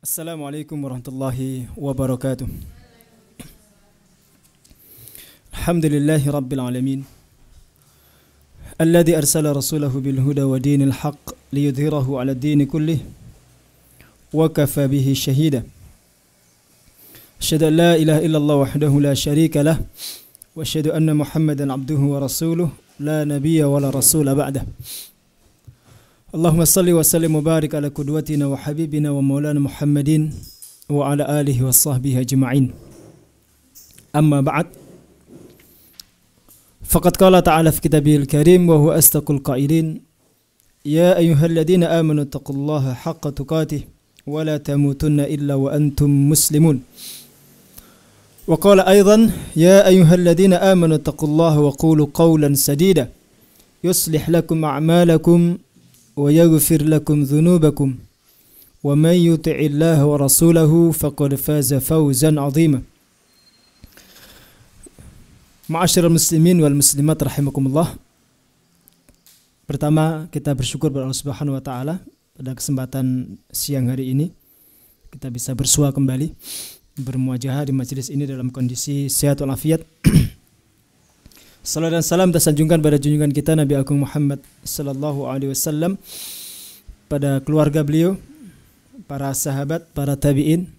Assalamualaikum warahmatullahi wabarakatuh. Alhamdulillahi rabbil alamin. Alladhi arsala rasulahu bil huda wa dinil haqq liyudhhirahu 'ala ad-din kullih wa kafa bihi shahida. Asyhadu an la ilaha illallah wahdahu la syarika lah wa asyhadu anna Muhammadan 'abduhu wa rasuluh la nabiyya wa la rasula ba'dah. Allahumma salli wa sallim wa barik ala qudwatina wa habibina wa maulana Muhammadin wa ala alihi wa sahbihi ajma'in. Amma ba'd. Faqad qala ta'ala fi kitabihil karim wa huwa asdaqul qailin. Ya ayyuhalladzina amanu taqullaha haqqa tuqatih wa la tamutunna illa wa antum muslimun. Wa qala aidan ya ayyuhalladzina amanu taqullaha wa qulu qawlan sadida yuslih lakum a'malakum wa yaghfir lakum dhunubakum wa man yuti'illaha wa rasulahu faqad faza fawzan 'azima. Ma'asyiral muslimin wal muslimat rahimakumullah. Pertama, kita bersyukur kepada Allah Subhanahu wa taala pada kesempatan siang hari ini kita bisa bersua kembali bermuajahah di majelis ini dalam kondisi sehat walafiat. Salam dan salam tersanjungkan pada junjungan kita Nabi Agung Muhammad sallallahu alaihi wasallam, pada keluarga beliau, para sahabat, para tabi'in,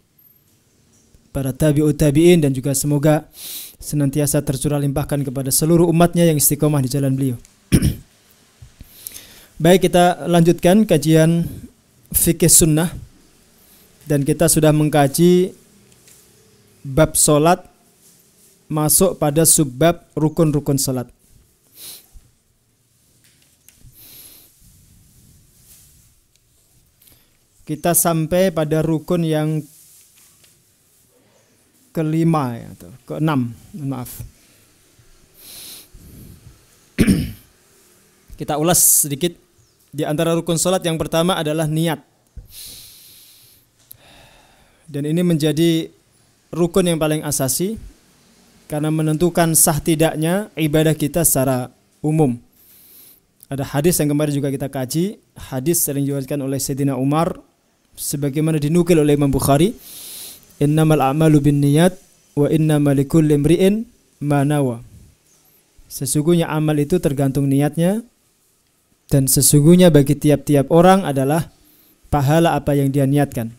para tabi'ut tabi'in, dan juga semoga senantiasa tercurah limpahkan kepada seluruh umatnya yang istiqomah di jalan beliau. Baik, kita lanjutkan kajian fikih sunnah, dan kita sudah mengkaji bab solat, masuk pada subbab rukun-rukun salat. Kita sampai pada rukun yang kelima atau keenam, maaf. Kita ulas sedikit. Di antara rukun salat yang pertama adalah niat. Dan ini menjadi rukun yang paling asasi karena menentukan sah tidaknya ibadah kita secara umum. Ada hadis yang kemarin juga kita kaji, hadis yang diriwayatkan oleh Sayyidina Umar sebagaimana dinukil oleh Imam Bukhari, innamal a'malu binniyat wa innamal likulli imri'in ma nawa. Sesungguhnya amal itu tergantung niatnya, dan sesungguhnya bagi tiap-tiap orang adalah pahala apa yang dia niatkan.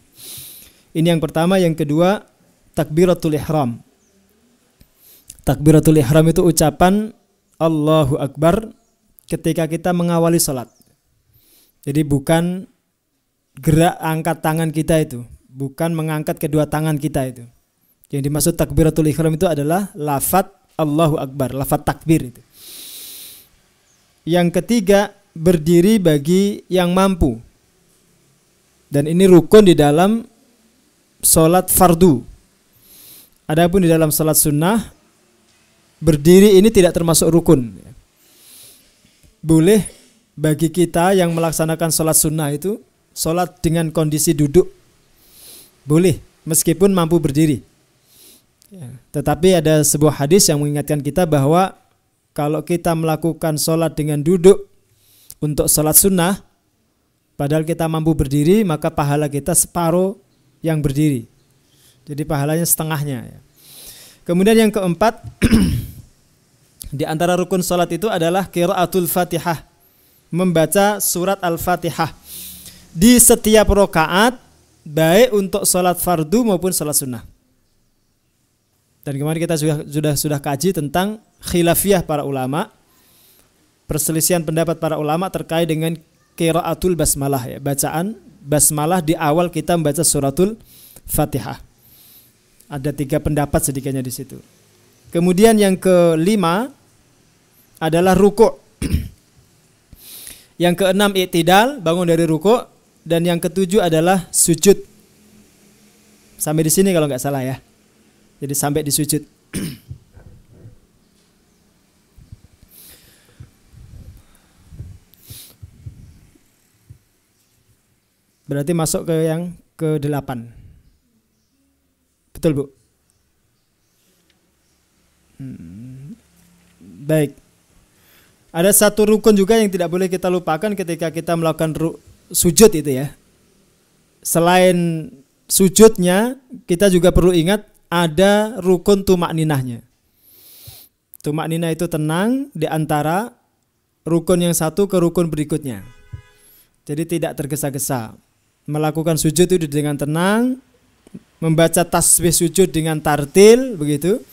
Ini yang pertama. Yang kedua, takbiratul ihram. Takbiratul ihram itu ucapan Allahu Akbar ketika kita mengawali salat. Jadi bukan gerak angkat tangan kita itu, bukan mengangkat kedua tangan kita itu. Yang dimaksud takbiratul ihram itu adalah lafaz Allahu Akbar, lafaz takbir itu. Yang ketiga, berdiri bagi yang mampu. Dan ini rukun di dalam salat fardu. Adapun di dalam salat sunnah, berdiri ini tidak termasuk rukun. Boleh bagi kita yang melaksanakan sholat sunnah itu sholat dengan kondisi duduk, boleh meskipun mampu berdiri. Tetapi ada sebuah hadis yang mengingatkan kita bahwa kalau kita melakukan sholat dengan duduk untuk sholat sunnah, padahal kita mampu berdiri, maka pahala kita separuh yang berdiri. Jadi pahalanya setengahnya. Kemudian yang keempat, di antara rukun salat itu adalah qiraatul Fatihah, membaca surat Al-Fatihah di setiap rakaat, baik untuk salat fardu maupun salat sunnah. Dan kemarin kita sudah kaji tentang khilafiyah para ulama, perselisihan pendapat para ulama terkait dengan qiraatul basmalah, ya, bacaan basmalah di awal kita membaca suratul Fatihah. Ada 3 pendapat sedikitnya di situ. Kemudian yang kelima adalah rukuk. Yang keenam i'tidal, bangun dari rukuk, dan yang ketujuh adalah sujud. Sampai di sini kalau nggak salah ya. Jadi sampai di sujud. Berarti masuk ke yang ke-8. Betul, Bu? Baik. Ada satu rukun juga yang tidak boleh kita lupakan ketika kita melakukan sujud itu ya. Selain sujudnya kita juga perlu ingat ada rukun tumakninahnya. Tumakninah itu tenang di antara rukun yang satu ke rukun berikutnya. Jadi tidak tergesa-gesa. Melakukan sujud itu dengan tenang, membaca tasbih sujud dengan tartil begitu.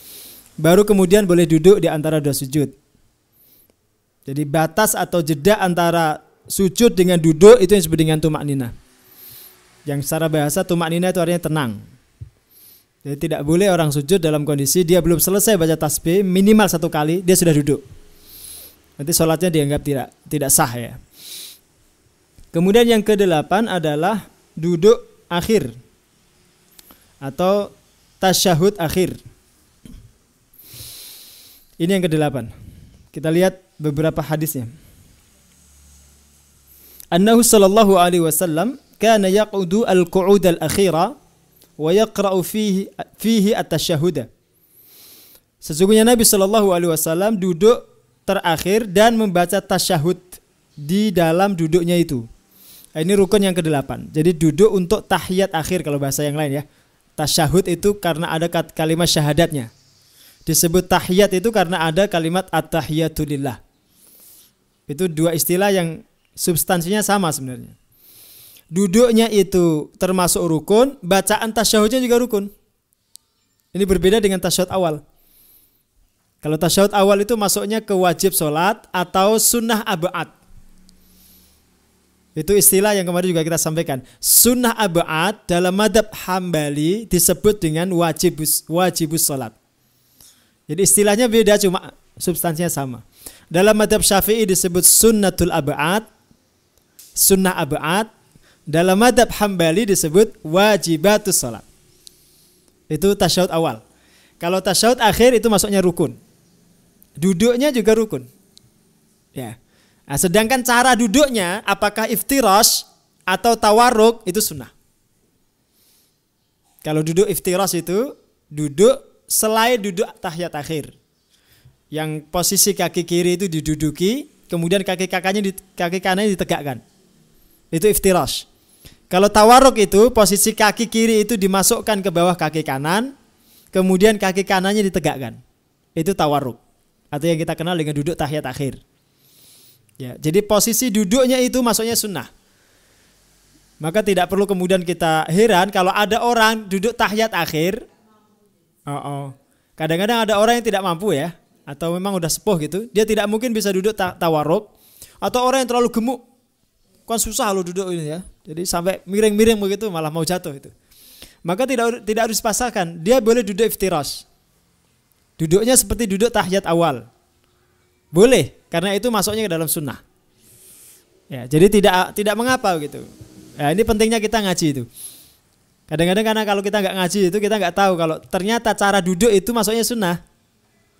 Baru kemudian boleh duduk di antara dua sujud. Jadi batas atau jeda antara sujud dengan duduk itu yang disebut dengan tumakninah. Yang secara bahasa tumakninah itu artinya tenang. Jadi tidak boleh orang sujud dalam kondisi dia belum selesai baca tasbih minimal 1 kali dia sudah duduk. Nanti sholatnya dianggap tidak sah ya. Kemudian yang ke-8 adalah duduk akhir atau tasyahud akhir. Ini yang ke-8. Kita lihat beberapa hadisnya. Annahu sallallahu alaihi wasallam kana yaqudu al-qu'ud al-akhira wa yaqra'u fihi at-tasyahud. Sesungguhnya Nabi sallallahu alaihi wasallam duduk terakhir dan membaca tasyahud di dalam duduknya itu. Ini rukun yang ke-8. Jadi duduk untuk tahiyat akhir kalau bahasa yang lain ya. Tasyahud itu karena ada kalimat syahadatnya. Disebut tahiyat itu karena ada kalimat at-tahiyatu lillah. Itu dua istilah yang substansinya sama sebenarnya. Duduknya itu termasuk rukun, bacaan tasyahudnya juga rukun. Ini berbeda dengan tasyahud awal. Kalau tasyahud awal itu masuknya ke wajib sholat atau sunnah ab'ad. Itu istilah yang kemarin juga kita sampaikan. Sunnah ab'ad dalam madhab Hambali disebut dengan wajibus sholat. Jadi istilahnya beda cuma substansinya sama. Dalam madhab Syafi'i disebut sunnatul ab'ad, sunnah ab'ad. Dalam madhab Hambali disebut wajibatus sholat. Itu tasyahud awal. Kalau tasyahud akhir itu masuknya rukun. Duduknya juga rukun. Ya. Nah, sedangkan cara duduknya apakah iftirash atau tawarruk itu sunnah. Kalau duduk iftirash itu duduk selain duduk tahiyat akhir. Yang posisi kaki kiri itu diduduki, kemudian kaki kanannya ditegakkan. Itu iftirash. Kalau tawarruk itu posisi kaki kiri itu dimasukkan ke bawah kaki kanan, kemudian kaki kanannya ditegakkan. Itu tawarruk atau yang kita kenal dengan duduk tahiyat akhir. Ya, jadi posisi duduknya itu masuknya sunnah. Maka tidak perlu kemudian kita heran kalau ada orang duduk tahiyat akhir. Kadang-kadang ada orang yang tidak mampu ya, atau memang udah sepuh gitu, dia tidak mungkin bisa duduk tawarruk, atau orang yang terlalu gemuk. Kan susah lo duduk ini ya. Jadi sampai miring-miring begitu malah mau jatuh itu. Maka tidak harus dipaksakan. Dia boleh duduk iftirash. Duduknya seperti duduk tahiyat awal. Boleh, karena itu masuknya ke dalam sunnah. Ya, jadi tidak mengapa gitu. Ya, ini pentingnya kita ngaji itu. Kadang-kadang karena kalau kita nggak ngaji itu kita nggak tahu kalau ternyata cara duduk itu masuknya sunnah.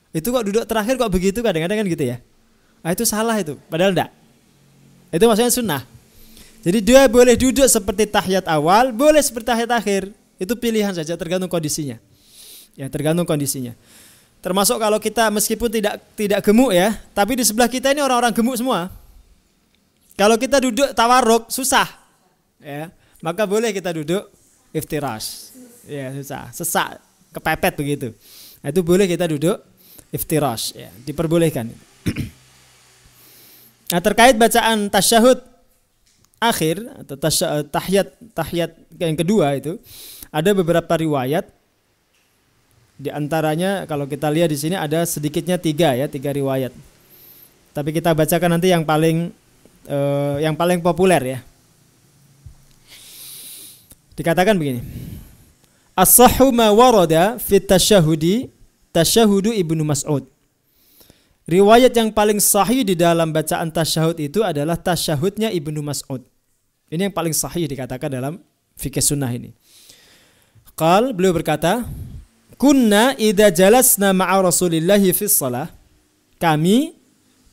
Itu kok duduk terakhir kok begitu kadang-kadang kan gitu ya. Nah, itu salah itu. Padahal enggak. Itu maksudnya sunnah. Jadi dia boleh duduk seperti tahiyat awal, boleh seperti tahiyat akhir. Itu pilihan saja tergantung kondisinya. Ya, tergantung kondisinya. Termasuk kalau kita meskipun tidak gemuk ya, tapi di sebelah kita ini orang-orang gemuk semua. Kalau kita duduk tawarruk susah. Ya, maka boleh kita duduk iftirash. Ya, susah, sesak, kepepet begitu. Nah, itu boleh kita duduk iftirash ya, diperbolehkan. Nah, terkait bacaan tasyahud akhir atau tahiyat yang kedua itu ada beberapa riwayat. Di antaranya kalau kita lihat di sini ada sedikitnya 3 riwayat. Tapi kita bacakan nanti yang paling populer ya. Dikatakan begini. As-sahhu ma warada fi tasyahudu Ibnu Mas'ud. Riwayat yang paling sahih di dalam bacaan tasyahud itu adalah tasyahudnya Ibnu Mas'ud. Ini yang paling sahih dikatakan dalam fikih sunnah ini. Beliau berkata, kunna idza jalasna ma'a Rasulillahi fi shalah. Kami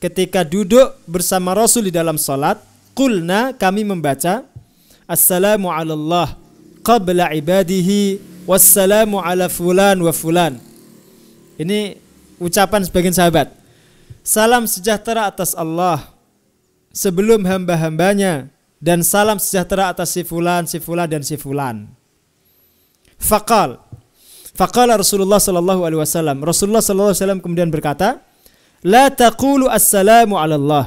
ketika duduk bersama Rasul di dalam salat, qulna kami membaca assalamu 'alallah qabla ibadihi wassalamu 'ala fulan wa fulan. Ini ucapan sebagian sahabat. Salam sejahtera atas Allah sebelum hamba-hambanya dan salam sejahtera atas si fulan dan si fulan. Faqala Rasulullah sallallahu alaihi wasallam. Rasulullah sallallahu alaihi wasallam kemudian berkata, "La taqulu assalamu 'ala Allah."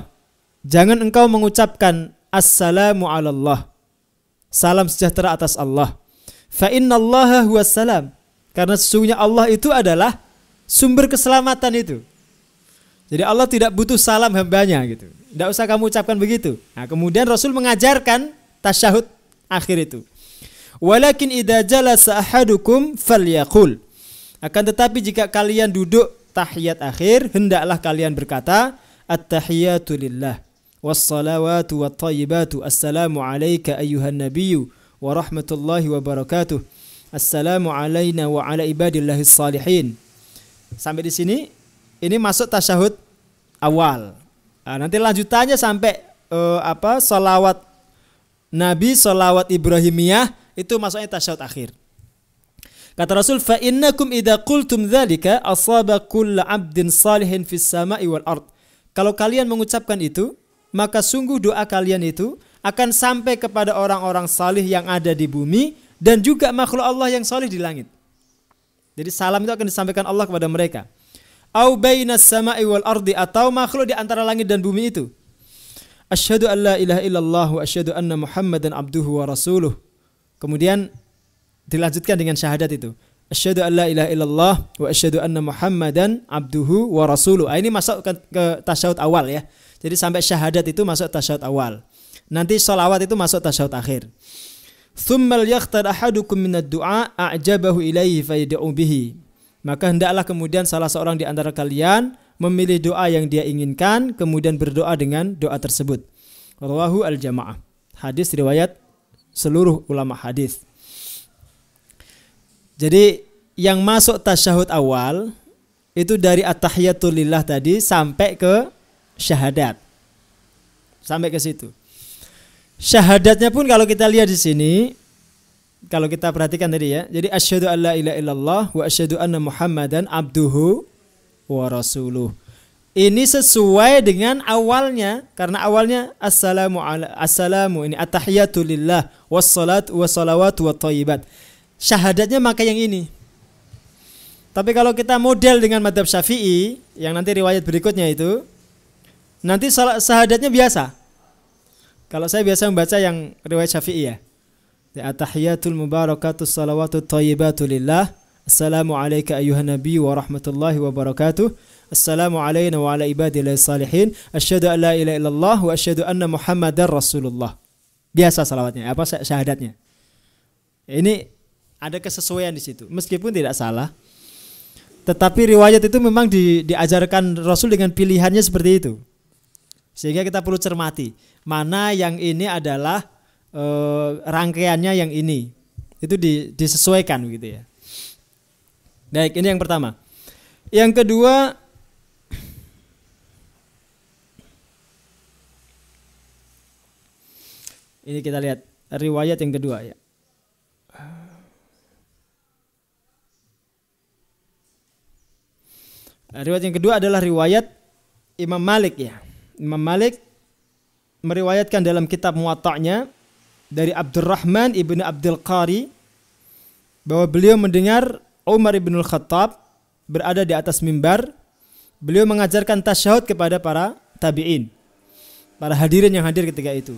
Jangan engkau mengucapkan assalamu 'ala Allah. Salam sejahtera atas Allah. Fa innallaha huwas salam. Karena sesungguhnya Allah itu adalah sumber keselamatan itu. Jadi Allah tidak butuh salam hambanya gitu. Tidak usah kamu ucapkan begitu. Nah, kemudian Rasul mengajarkan tasyahud akhir itu. Walakin idza jalasa ahadukum falyaqul. Akan tetapi jika kalian duduk tahiyat akhir, hendaklah kalian berkata, at-tahiyatu lillah was-salawatu wat-thayyibatu. Assalamu alayka ayyuhan nabiyyu wa rahmatullahi wa barakatuh. Assalamu alayna wa ala ibadillahis salihin. Sampai di sini ini masuk tasyahud awal. Nah, nanti lanjutannya sampai salawat Nabi, salawat Ibrahimiyah, itu masuknya tasyahud akhir. Kata Rasul, fa innakum idza qultum dzalika asaba kullu 'abdin salihin fis sama'i wal ard. Kalau kalian mengucapkan itu, maka sungguh doa kalian itu akan sampai kepada orang-orang salih yang ada di bumi dan juga makhluk Allah yang salih di langit. Jadi salam itu akan disampaikan Allah kepada mereka. Au bainas sama'i wal ardi, atau makhluk di antara langit dan bumi itu. Asyhadu an la ilaha illallah wa asyhadu anna Muhammadan abduhu wa rasuluh. Kemudian dilanjutkan dengan syahadat itu. Asyhadu an la ilaha illallah wa asyhadu anna Muhammadan abduhu wa rasuluh. Ini masuk ke tasyahud awal ya. Jadi sampai syahadat itu masuk tasyahud awal. Nanti sholawat itu masuk tasyahud akhir. Tsummal yakhtar ahadukum minad du'a a'jabahu ilaihi fayad'u bihi. Maka hendaklah kemudian salah seorang di antara kalian memilih doa yang dia inginkan, kemudian berdoa dengan doa tersebut. Rawahu al-jamaah. Hadis riwayat seluruh ulama hadis. Jadi yang masuk tasyahud awal itu dari at-tahiyatul lillah tadi sampai ke syahadat. Sampai ke situ. Syahadatnya pun kalau kita lihat di sini, kalau kita perhatikan tadi ya. Jadi asyhadu an la ilaha illallah wa asyhadu anna Muhammadan abduhu wa rasuluh. Ini sesuai dengan awalnya, karena awalnya assalamu ini at-tahiyatu lillah wassalatu wassalawatu wattayyibat. Syahadatnya maka yang ini. Tapi kalau kita model dengan mazhab Syafi'i yang nanti riwayat berikutnya itu, nanti syahadatnya biasa. Kalau saya biasa membaca yang riwayat Syafi'i ya. At-tahiyatul mubarakatus salawatut thayyibatu lillah. Assalamu alayka ayyuhan nabiy wa rahmatullahi wa barakatuh. Assalamu alayna wa ala ibadillahis salihin. Asyhadu an la ilaha illallah wa asyhadu anna Muhammadar Rasulullah. Biasa salawatnya, apa syahadatnya. Ini ada kesesuaian di situ. Meskipun tidak salah, tetapi riwayat itu memang diajarkan Rasul dengan pilihannya seperti itu. Sehingga kita perlu cermati mana yang ini adalah rangkaiannya yang ini. Itu disesuaikan begitu ya. Baik, ini yang pertama. Yang kedua, ini kita lihat riwayat yang kedua ya. Riwayat yang kedua adalah riwayat Imam Malik ya. Imam Malik meriwayatkan dalam kitab Muwatta'nya dari Abdurrahman ibnu Abdul Qari bahwa beliau mendengar Umar ibn al-Khattab berada di atas mimbar. Beliau mengajarkan tasyahud kepada para tabi'in, para hadirin yang hadir ketika itu.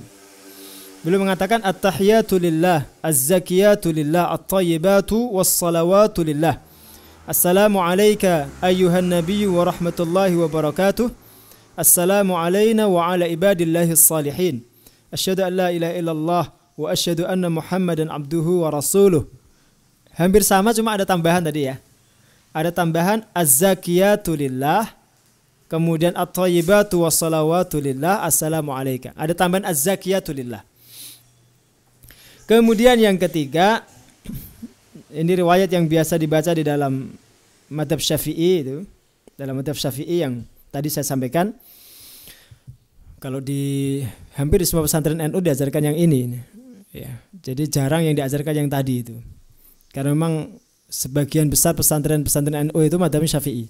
Beliau mengatakan at-tahiyatu lillah, az-zakiyatu lillah, at-tayyibatu was-salawatu lillah. Assalamu alayka ayyuhan nabiyyu wa rahmatullahi wa barakatuh. Assalamu alayna wa ala ibadillahis salihin. Asyhadu an la ilaha illallah wa asyhadu anna Muhammadan abduhu wa rasuluh. Hampir sama, cuma ada tambahan tadi ya. Ada tambahan az-zakiyatu lillah, kemudian at-tayyibatu was-salawatu lillah, assalamu alayka. Ada tambahan az-zakiyatu lillah. Kemudian yang ketiga, ini riwayat yang biasa dibaca di dalam mazhab Syafi'i itu. Dalam mazhab Syafi'i yang tadi saya sampaikan. Kalau di hampir di semua pesantren NU diajarkan yang ini. Ya, jadi jarang yang diajarkan yang tadi itu. Karena memang sebagian besar pesantren-pesantren NU itu mazhab Syafi'i.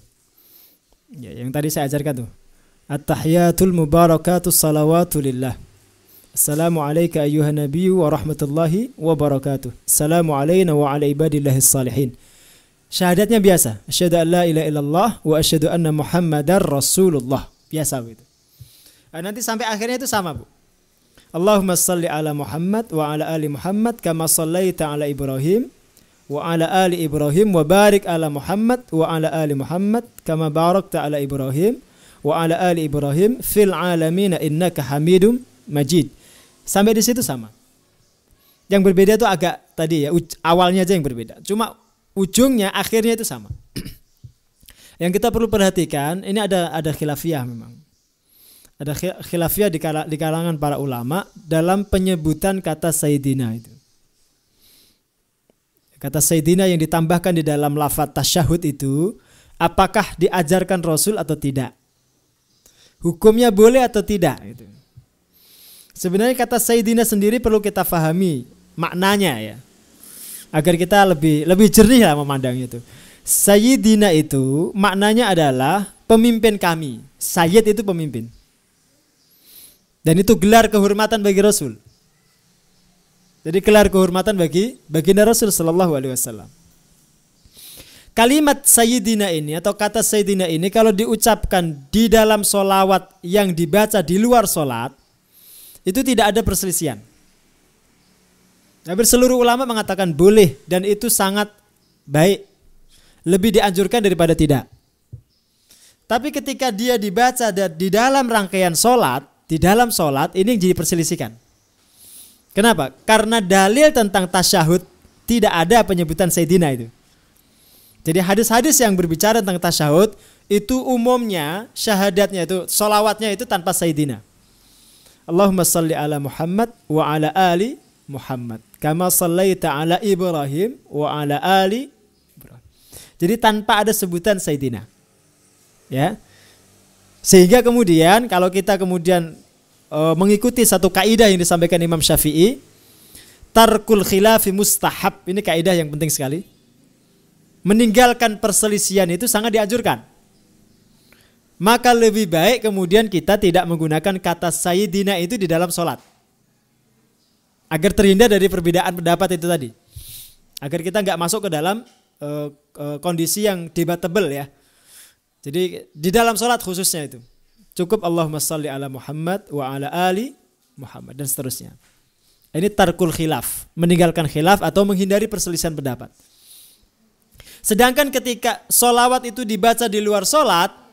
Ya, yang tadi saya ajarkan tuh. At-tahiyatul mubarakatus salawatu lillah. Assalamu alayka ayyuhan nabiyyu wa rahmatullahi wa barakatuh. Assalamu alayna wa ala ibadillahis salihin. Syahadatnya biasa. Asyhadu an la ilaha illallah wa asyhadu anna Muhammadar Rasulullah. Biasa begitu. Nanti sampai akhirnya itu sama, Bu. Allahumma salli ala Muhammad wa ala ali Muhammad kama sallaita ala Ibrahim wa ala ali Ibrahim wa barik ala Muhammad wa ala ali Muhammad kama barakta ala Ibrahim wa ala ali Ibrahim fil alamin innaka Hamidum Majid. Sampai di situ sama. Yang berbeda itu agak tadi ya, awalnya aja yang berbeda. Cuma ujungnya akhirnya itu sama. Yang kita perlu perhatikan, ini ada khilafiyah memang. Ada khilafiyah di kalangan para ulama dalam penyebutan kata Sayyidina itu. Kata Sayyidina yang ditambahkan di dalam lafaz tasyahud itu, apakah diajarkan Rasul atau tidak? Hukumnya boleh atau tidak? Gitu. Sebenarnya kata Sayyidina sendiri perlu kita fahami maknanya ya, agar kita lebih jernih lah memandangnya itu. Sayyidina itu maknanya adalah pemimpin kami. Sayyid itu pemimpin. Dan itu gelar kehormatan bagi Rasul. Jadi gelar kehormatan bagi baginda Rasul sallallahu alaihi wasallam. Kalimat Sayyidina ini atau kata Sayyidina ini kalau diucapkan di dalam solawat yang dibaca di luar solat, itu tidak ada perselisihan. Hampir seluruh ulama mengatakan boleh dan itu sangat baik. Lebih dianjurkan daripada tidak. Tapi ketika dia dibaca di dalam rangkaian solat, di dalam solat ini yang jadi perselisihan. Kenapa? Karena dalil tentang tasyahud tidak ada penyebutan Sayyidina itu. Jadi hadis-hadis yang berbicara tentang tasyahud itu umumnya syahadatnya itu, solawatnya itu tanpa Sayyidina. Allahumma salli ala Muhammad wa ala ali Muhammad kama sallaita ala Ibrahim wa ala ali Ibrahim. Jadi tanpa ada sebutan Sayyidina. Ya. Sehingga kemudian kalau kita mengikuti satu kaidah yang disampaikan Imam Syafi'i, tarkul khilafi mustahab. Ini kaidah yang penting sekali. Meninggalkan perselisihan itu sangat dianjurkan. Maka lebih baik kemudian kita tidak menggunakan kata Sayyidina itu di dalam sholat. Agar terhindar dari perbedaan pendapat itu tadi. Agar kita nggak masuk ke dalam kondisi yang debatable ya. Jadi di dalam sholat khususnya itu. Cukup Allahumma salli ala Muhammad wa ala ali Muhammad dan seterusnya. Ini tarkul khilaf. Meninggalkan khilaf atau menghindari perselisihan pendapat. Sedangkan ketika sholawat itu dibaca di luar sholat,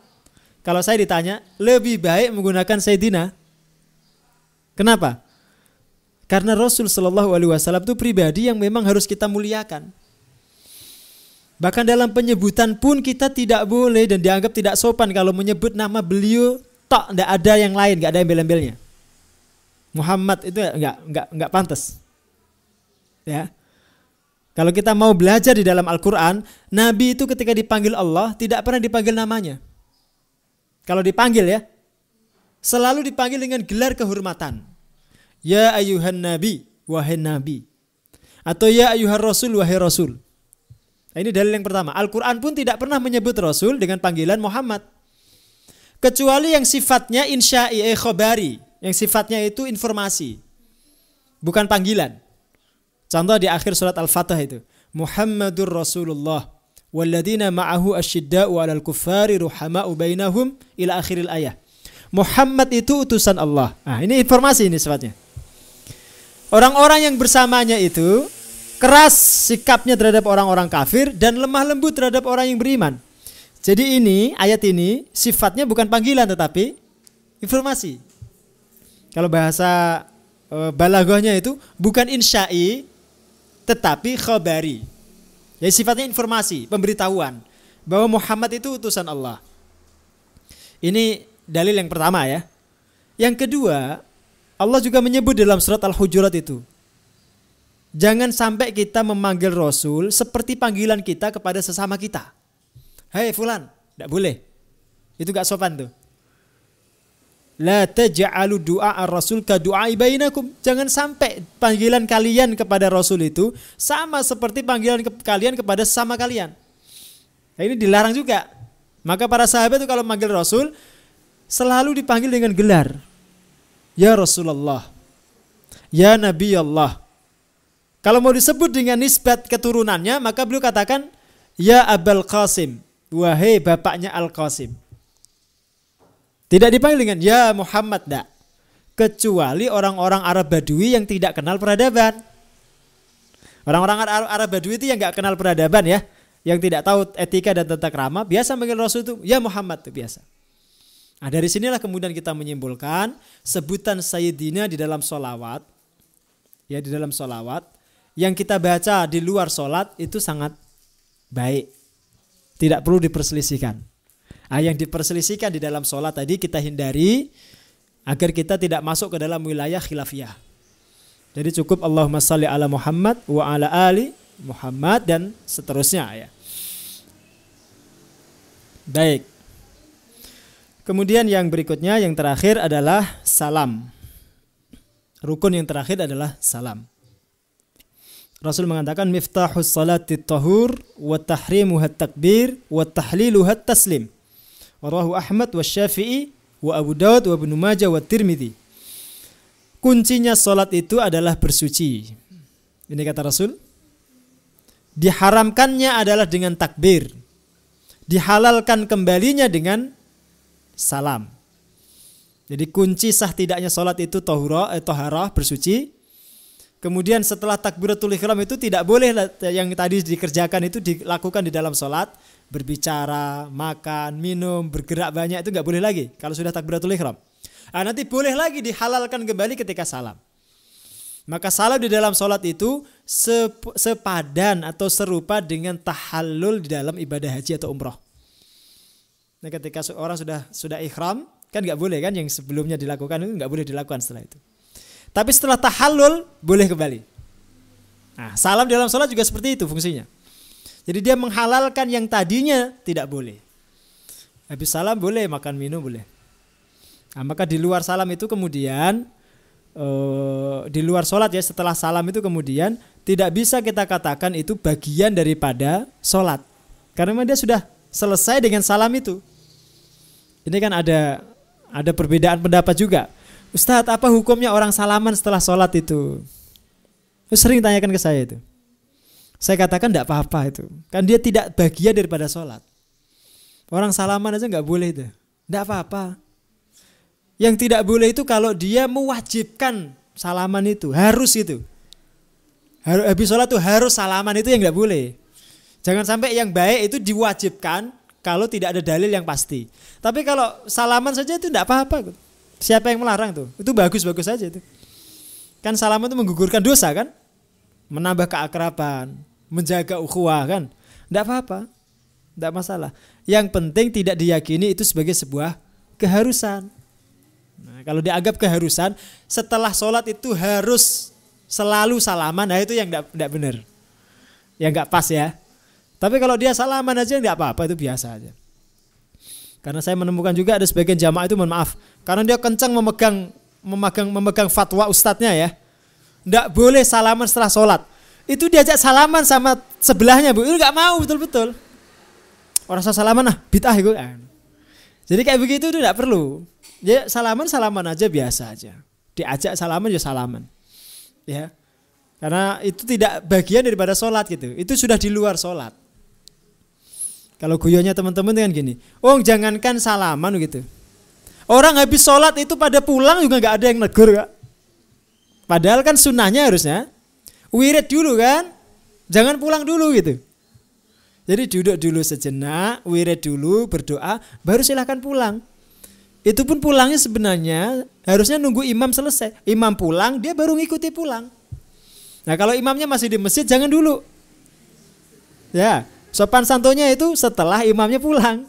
kalau saya ditanya, lebih baik menggunakan Sayyidina. Kenapa? Karena Rasul Shallallahu Alaihi Wasallam itu pribadi yang memang harus kita muliakan. Bahkan dalam penyebutan pun kita tidak boleh dan dianggap tidak sopan kalau menyebut nama beliau tok, tidak ada yang lain, nggak ada embel-embelnya. Muhammad itu nggak pantas. Ya. Kalau kita mau belajar di dalam Al-Quran, Nabi itu ketika dipanggil Allah tidak pernah dipanggil namanya. Kalau dipanggil ya, selalu dipanggil dengan gelar kehormatan. Ya ayuhan nabi, wahai nabi. Atau ya ayuhan rasul, wahai rasul. Nah, ini dalil yang pertama. Al-Quran pun tidak pernah menyebut Rasul dengan panggilan Muhammad. Kecuali yang sifatnya insya'i, khobari. Yang sifatnya itu informasi. Bukan panggilan. Contoh di akhir surat Al-Fatah itu. Muhammadur Rasulullah. Walladzina ma'ahu asyidda'u 'alal kuffari ruhama'u bainahum ila akhiril ayah. Muhammad itu utusan Allah. Nah, ini informasi ini sifatnya. Orang-orang yang bersamanya itu keras sikapnya terhadap orang-orang kafir dan lemah lembut terhadap orang yang beriman. Jadi ini ayat ini sifatnya bukan panggilan tetapi informasi. Kalau bahasa balaghahnya itu bukan insya'i tetapi khabari. Jadi sifatnya informasi, pemberitahuan bahwa Muhammad itu utusan Allah. Ini dalil yang pertama ya. Yang kedua, Allah juga menyebut dalam surat Al-Hujurat itu, jangan sampai kita memanggil Rasul seperti panggilan kita kepada sesama kita. Hei fulan, tidak boleh. Itu gak sopan tuh. La taj'alu du'a ar-rasul ka du'ai bainakum. Jangan sampai panggilan kalian kepada Rasul itu sama seperti panggilan kalian kepada sesama kalian. Nah, ini dilarang juga. Maka para sahabat itu kalau manggil Rasul selalu dipanggil dengan gelar. Ya Rasulullah, ya Nabi Allah. Kalau mau disebut dengan nisbat keturunannya, maka beliau katakan ya Abul Qasim, wahai bapaknya Al-Qasim. Tidak dipanggil dengan ya Muhammad, tidak. Kecuali orang-orang Arab Badui yang tidak kenal peradaban. Orang-orang Arab Badui itu yang nggak kenal peradaban ya, yang tidak tahu etika dan tata krama, biasa manggil Rasul itu ya Muhammad, itu biasa. Nah, dari sinilah kemudian kita menyimpulkan sebutan Sayyidina di dalam sholawat, ya di dalam sholawat, yang kita baca di luar sholat itu sangat baik, tidak perlu diperselisihkan. Nah, yang diperselisihkan di dalam sholat tadi kita hindari agar kita tidak masuk ke dalam wilayah khilafiyah. Jadi cukup Allahumma shalli ala Muhammad wa ala ali Muhammad dan seterusnya ya. Baik. Kemudian yang berikutnya, yang terakhir adalah salam. Rukun yang terakhir adalah salam. Rasul mengatakan miftahus salati tahur wa tahrimuha takbir wa tahliluha taslim. Rawahu Ahmad wa Syafi'i wa Abu Dawud wa Ibnu Majah wa Tirmidzi. Kuncinya salat itu adalah bersuci. Ini kata Rasul. Diharamkannya adalah dengan takbir. Dihalalkan kembalinya dengan salam. Jadi kunci sah tidaknya salat itu taharah, bersuci. Kemudian setelah takbiratul ihram itu tidak boleh yang tadi dikerjakan itu dilakukan di dalam salat, berbicara, makan, minum, bergerak banyak itu enggak boleh lagi kalau sudah takbiratul ihram. Nah, nanti boleh lagi dihalalkan kembali ketika salam. Maka salam di dalam salat itu sepadan atau serupa dengan tahallul di dalam ibadah haji atau umroh. Nah, ketika orang sudah ihram kan nggak boleh kan yang sebelumnya dilakukan itu nggak boleh dilakukan setelah itu. Tapi setelah tahallul boleh kembali. Nah, salam di dalam sholat juga seperti itu fungsinya. Jadi dia menghalalkan yang tadinya tidak boleh. Habis salam boleh, makan minum boleh. Nah, maka di luar salam itu kemudian di luar sholat ya, setelah salam itu kemudian tidak bisa kita katakan itu bagian daripada sholat. Karena dia sudah selesai dengan salam itu. Ini kan ada perbedaan pendapat juga. Ustadz, apa hukumnya orang salaman setelah sholat itu? Sering tanyakan ke saya itu. Saya katakan tidak apa-apa itu. Kan dia tidak bagian daripada sholat. Orang salaman aja nggak boleh itu. Tidak apa-apa. Yang tidak boleh itu kalau dia mewajibkan salaman itu. Harus itu. Habis sholat itu harus salaman, itu yang nggak boleh. Jangan sampai yang baik itu diwajibkan kalau tidak ada dalil yang pasti. Tapi kalau salaman saja itu tidak apa-apa. Siapa yang melarang tuh? Itu bagus-bagus saja itu. Kan salaman itu menggugurkan dosa kan? Menambah keakraban, menjaga ukhuwah kan? Tidak apa-apa. Tidak masalah. Yang penting tidak diyakini itu sebagai sebuah keharusan. Nah, kalau dianggap keharusan, setelah sholat itu harus selalu salaman, nah itu yang tidak benar. Yang nggak pas ya. Tapi kalau dia salaman aja nggak apa-apa, itu biasa aja. Karena saya menemukan juga ada sebagian jamaah itu, mohon maaf, karena dia kencang memegang fatwa ustadznya ya, nggak boleh salaman setelah sholat. Itu diajak salaman sama sebelahnya bu, itu nggak mau betul-betul. Orang salaman bid'ah itu. Jadi kayak begitu itu nggak perlu. Ya salaman aja biasa aja. Diajak salaman ya salaman. Ya. Karena itu tidak bagian daripada sholat gitu. Itu sudah di luar sholat. Kalau guyonnya teman-teman dengan gini, jangankan salaman gitu. Orang habis sholat itu pada pulang juga nggak ada yang negur kak. Padahal kan sunnahnya harusnya wirid dulu kan, jangan pulang dulu gitu. Jadi duduk dulu sejenak, wirid dulu, berdoa, baru silahkan pulang. Itu pun pulangnya sebenarnya harusnya nunggu imam selesai. Imam pulang, dia baru ngikuti pulang. Nah kalau imamnya masih di masjid jangan dulu. Ya, sopan santunnya itu setelah imamnya pulang.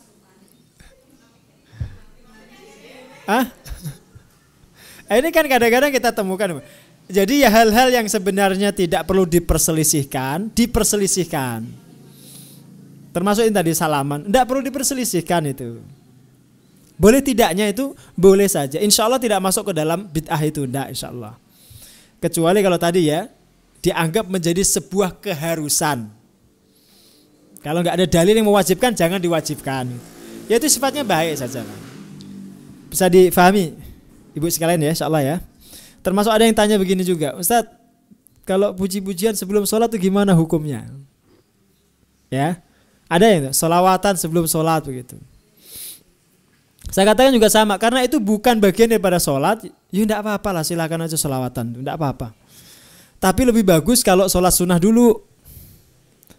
Ini kan kadang-kadang kita temukan. Jadi ya hal-hal yang sebenarnya tidak perlu diperselisihkan. Termasuk ini tadi salaman, tidak perlu diperselisihkan itu. Boleh tidaknya itu boleh saja. Insya Allah tidak masuk ke dalam bid'ah itu, tidak insya Allah. Kecuali kalau tadi ya dianggap menjadi sebuah keharusan. Kalau nggak ada dalil yang mewajibkan, jangan diwajibkan. Ya itu sifatnya baik saja. Bisa difahami, ibu sekalian ya, insya Allah ya. Termasuk ada yang tanya begini juga, Ustadz, kalau puji-pujian sebelum sholat itu gimana hukumnya? Ya, ada yang sholawatan sebelum sholat begitu. Saya katakan juga sama, karena itu bukan bagian daripada sholat. Ya tidak apa-apa lah, silakan aja sholawatan, tidak apa-apa. Tapi lebih bagus kalau sholat sunnah dulu.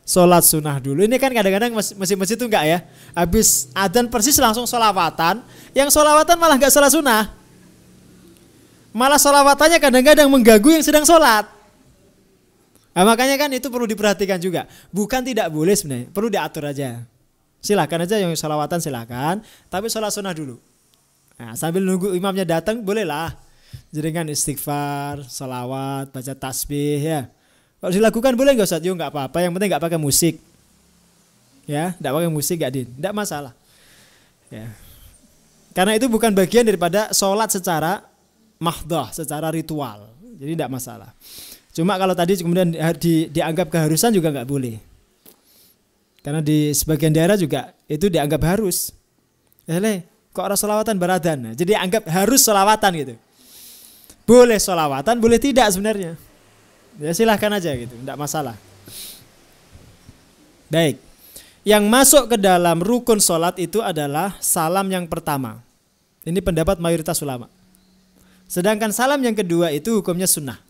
Sholat sunnah dulu. Ini kan kadang-kadang masjid-masjid itu enggak ya, habis adzan persis langsung sholawatan. Yang sholawatan malah enggak sholat sunnah, malah sholawatannya kadang-kadang mengganggu yang sedang sholat. Nah, makanya kan itu perlu diperhatikan juga. Bukan tidak boleh sebenarnya, perlu diatur aja. Silakan aja yang sholawatan silakan, tapi sholat sunnah dulu. Nah, sambil nunggu imamnya datang bolehlah. Jadi kan istighfar, sholawat, baca tasbih ya. Kalau dilakukan boleh nggak Ustaz? Yo nggak apa-apa, yang penting nggak pakai musik. Ya, nggak pakai musik nggak masalah. Ya. Karena itu bukan bagian daripada sholat secara mahdoh, secara ritual. Jadi tidak masalah. Cuma kalau tadi kemudian dianggap keharusan juga nggak boleh. Karena di sebagian daerah juga itu dianggap harus. Kok orang sholawatan beradan? Nah, jadi anggap harus sholawatan gitu. Boleh sholawatan, boleh tidak sebenarnya. Ya silahkan aja gitu, tidak masalah. Baik. Yang masuk ke dalam rukun sholat itu adalah salam yang pertama. Ini pendapat mayoritas ulama. Sedangkan salam yang kedua itu hukumnya sunnah.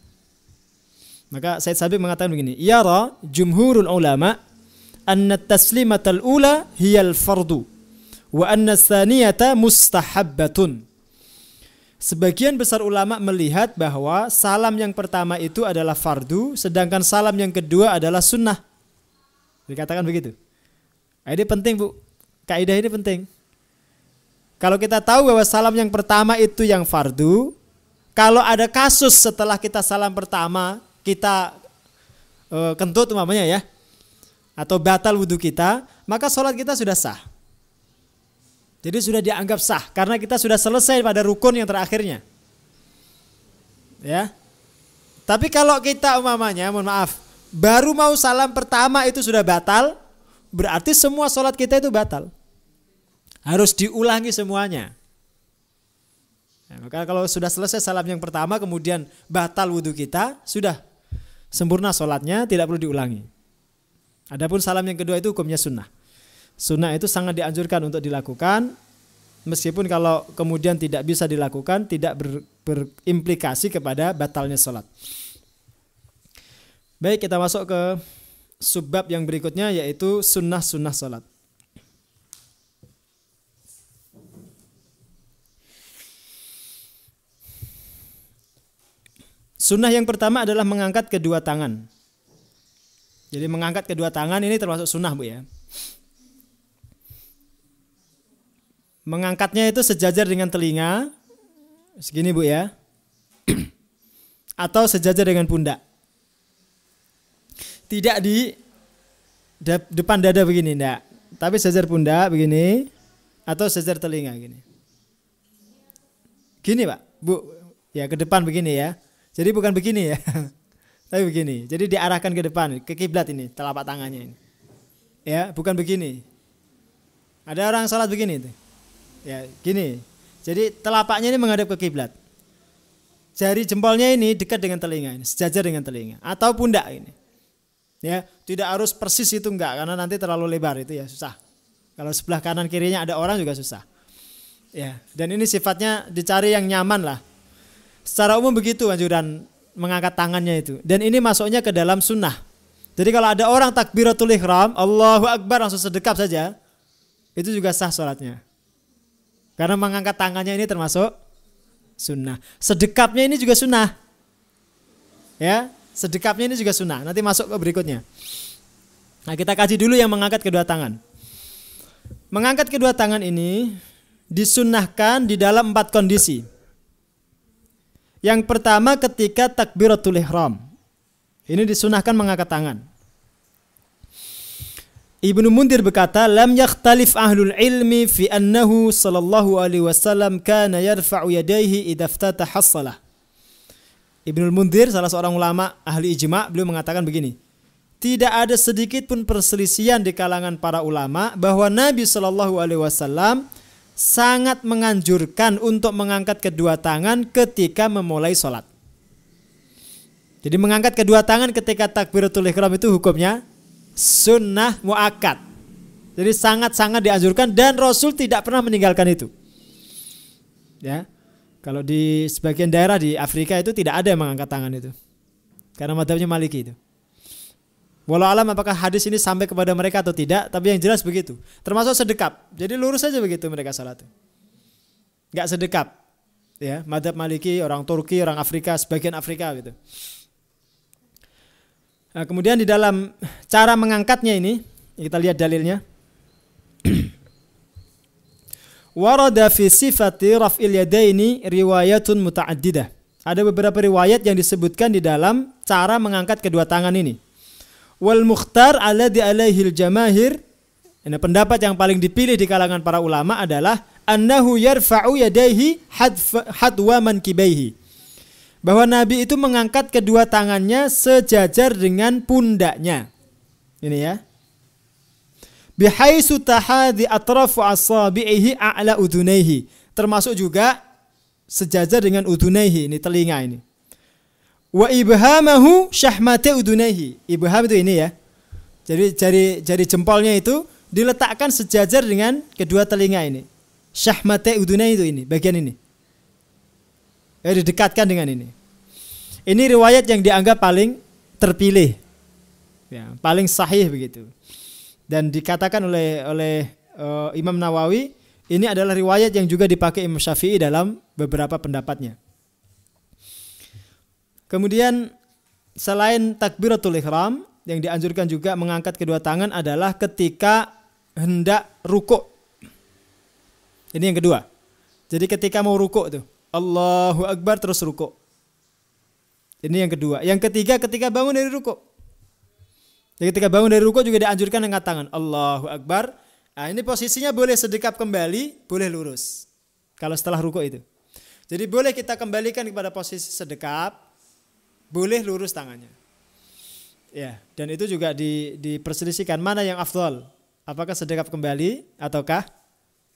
Maka Said Sabiq mengatakan begini, yara jumhurul ulama anna taslimatal ula hiyal fardu wa anna tsaniyata mustahabbatun. Sebagian besar ulama melihat bahwa salam yang pertama itu adalah fardu, sedangkan salam yang kedua adalah sunnah. Dikatakan begitu. Nah, ini penting Bu, kaidah ini penting. Kalau kita tahu bahwa salam yang pertama itu yang fardu, kalau ada kasus setelah kita salam pertama kita kentut umpamanya ya, atau batal wudhu kita, maka sholat kita sudah sah. Jadi sudah dianggap sah karena kita sudah selesai pada rukun yang terakhirnya. Ya. Tapi kalau kita umpamanya, mohon maaf, baru mau salam pertama itu sudah batal, berarti semua sholat kita itu batal. Harus diulangi semuanya. Nah, maka kalau sudah selesai salam yang pertama kemudian batal wudhu kita, sudah sempurna sholatnya, tidak perlu diulangi. Adapun salam yang kedua itu hukumnya sunnah. Sunnah itu sangat dianjurkan untuk dilakukan, meskipun kalau kemudian tidak bisa dilakukan, tidak berimplikasi kepada batalnya sholat. Baik, kita masuk ke subbab yang berikutnya, yaitu sunnah-sunnah sholat. Sunnah yang pertama adalah mengangkat kedua tangan. Jadi mengangkat kedua tangan ini termasuk sunnah Bu ya. Mengangkatnya itu sejajar dengan telinga, segini Bu ya, atau sejajar dengan pundak. Tidak di depan dada begini, enggak, tapi sejajar pundak begini, atau sejajar telinga gini. Gini Pak, Bu, ya ke depan begini ya. Jadi bukan begini ya, tapi begini. Jadi diarahkan ke depan, ke kiblat ini, telapak tangannya ini. Ya, bukan begini. Ada orang salat begini tuh. Ya, gini. Jadi telapaknya ini menghadap ke kiblat. Jari jempolnya ini dekat dengan telinga ini, sejajar dengan telinga atau pundak ini. Ya, tidak harus persis itu enggak, karena nanti terlalu lebar itu ya susah. Kalau sebelah kanan kirinya ada orang juga susah. Ya, dan ini sifatnya dicari yang nyaman lah. Secara umum begitu anjuran mengangkat tangannya itu. Dan ini masuknya ke dalam sunnah. Jadi kalau ada orang takbiratul ihram, Allahu Akbar langsung sedekap saja, itu juga sah sholatnya. Karena mengangkat tangannya ini termasuk sunnah. Sedekapnya ini juga sunnah. Ya, sedekapnya ini juga sunnah. Nanti masuk ke berikutnya. Nah, kita kaji dulu yang mengangkat kedua tangan. Mengangkat kedua tangan ini disunnahkan di dalam 4 kondisi. Yang pertama ketika takbiratul ihram. Ini disunnahkan mengangkat tangan. Ibnu Mundir berkata, lam yakhtalif ahlul ilmi fi annahu sallallahu alaihi wasallam kana yarfa'u yadayhi idza iftataha as-shalah. Ibnu Mundir salah seorang ulama ahli ijma', beliau mengatakan begini. Tidak ada sedikit pun perselisihan di kalangan para ulama bahwa Nabi sallallahu alaihi wasallam sangat menganjurkan untuk mengangkat kedua tangan ketika memulai salat. Jadi mengangkat kedua tangan ketika takbiratul ihram itu hukumnya sunnah muakkad. Jadi sangat-sangat dianjurkan dan Rasul tidak pernah meninggalkan itu. Ya. Kalau di sebagian daerah di Afrika itu tidak ada yang mengangkat tangan itu. Karena mazhabnya Maliki itu. Walau alam apakah hadis ini sampai kepada mereka atau tidak, tapi yang jelas begitu. Termasuk sedekap. Jadi lurus saja begitu mereka salat. Enggak sedekap. Ya, mazhab Maliki, orang Turki, orang Afrika, sebagian Afrika gitu. Nah, kemudian di dalam cara mengangkatnya ini, kita lihat dalilnya. Warada fi sifati raf'il yadaini riwayatun muta'addidah. Ada beberapa riwayat yang disebutkan di dalam cara mengangkat kedua tangan ini. Wal mukhtar alladhi alaihil jamahir. Ini pendapat yang paling dipilih di kalangan para ulama adalah annahu yarfa'u yadayhi hadwa mankibaihi. Bahwa Nabi itu mengangkat kedua tangannya sejajar dengan pundaknya. Ini ya. Bihaitsu tahadhi atrafu asabi'ihi a'la udunaihi. Termasuk juga sejajar dengan udunaihi, ini telinga ini. Wa ibhamahu syahmate udunaihi. Ibham itu ini ya. Jadi jari jempolnya itu diletakkan sejajar dengan kedua telinga ini. Syahmate udunaihi itu ini, bagian ini. Didekatkan dengan ini. Ini riwayat yang dianggap paling terpilih. Ya, paling sahih begitu. Dan dikatakan oleh Imam Nawawi, ini adalah riwayat yang juga dipakai Imam Syafi'i dalam beberapa pendapatnya. Kemudian selain takbiratul ihram, yang dianjurkan juga mengangkat kedua tangan adalah ketika hendak rukuk. Ini yang kedua. Jadi ketika mau rukuk tuh, Allahu Akbar terus rukuk. Ini yang kedua. Yang ketiga ketika bangun dari rukuk. Jadi ketika bangun dari rukuk juga dianjurkan angkat tangan, Allahu Akbar. Nah, ini posisinya boleh sedekap kembali, boleh lurus. Kalau setelah rukuk itu. Jadi boleh kita kembalikan kepada posisi sedekap. Boleh lurus tangannya. Ya, dan itu juga diperselisihkan mana yang afdal. Apakah sedekap kembali ataukah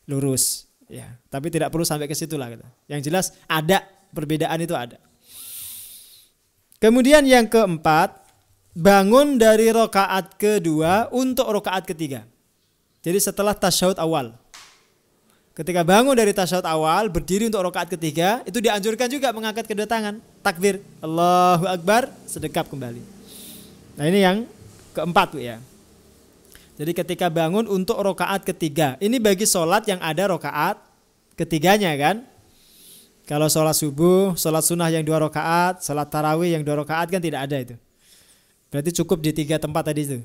lurus. Ya, tapi tidak perlu sampai ke situ lah gitu. Yang jelas ada perbedaan itu ada. Kemudian yang keempat, bangun dari rakaat kedua untuk rakaat ketiga. Jadi setelah tasyahud awal. Ketika bangun dari tasyahud awal, berdiri untuk rakaat ketiga, itu dianjurkan juga mengangkat kedua tangan, takbir, Allahu Akbar, sedekap kembali. Nah, ini yang keempat, Bu ya. Jadi ketika bangun untuk rakaat ketiga, ini bagi sholat yang ada rakaat ketiganya kan. Kalau sholat subuh, sholat sunnah yang 2 rakaat, sholat tarawih yang 2 rakaat kan tidak ada itu. Berarti cukup di 3 tempat tadi itu.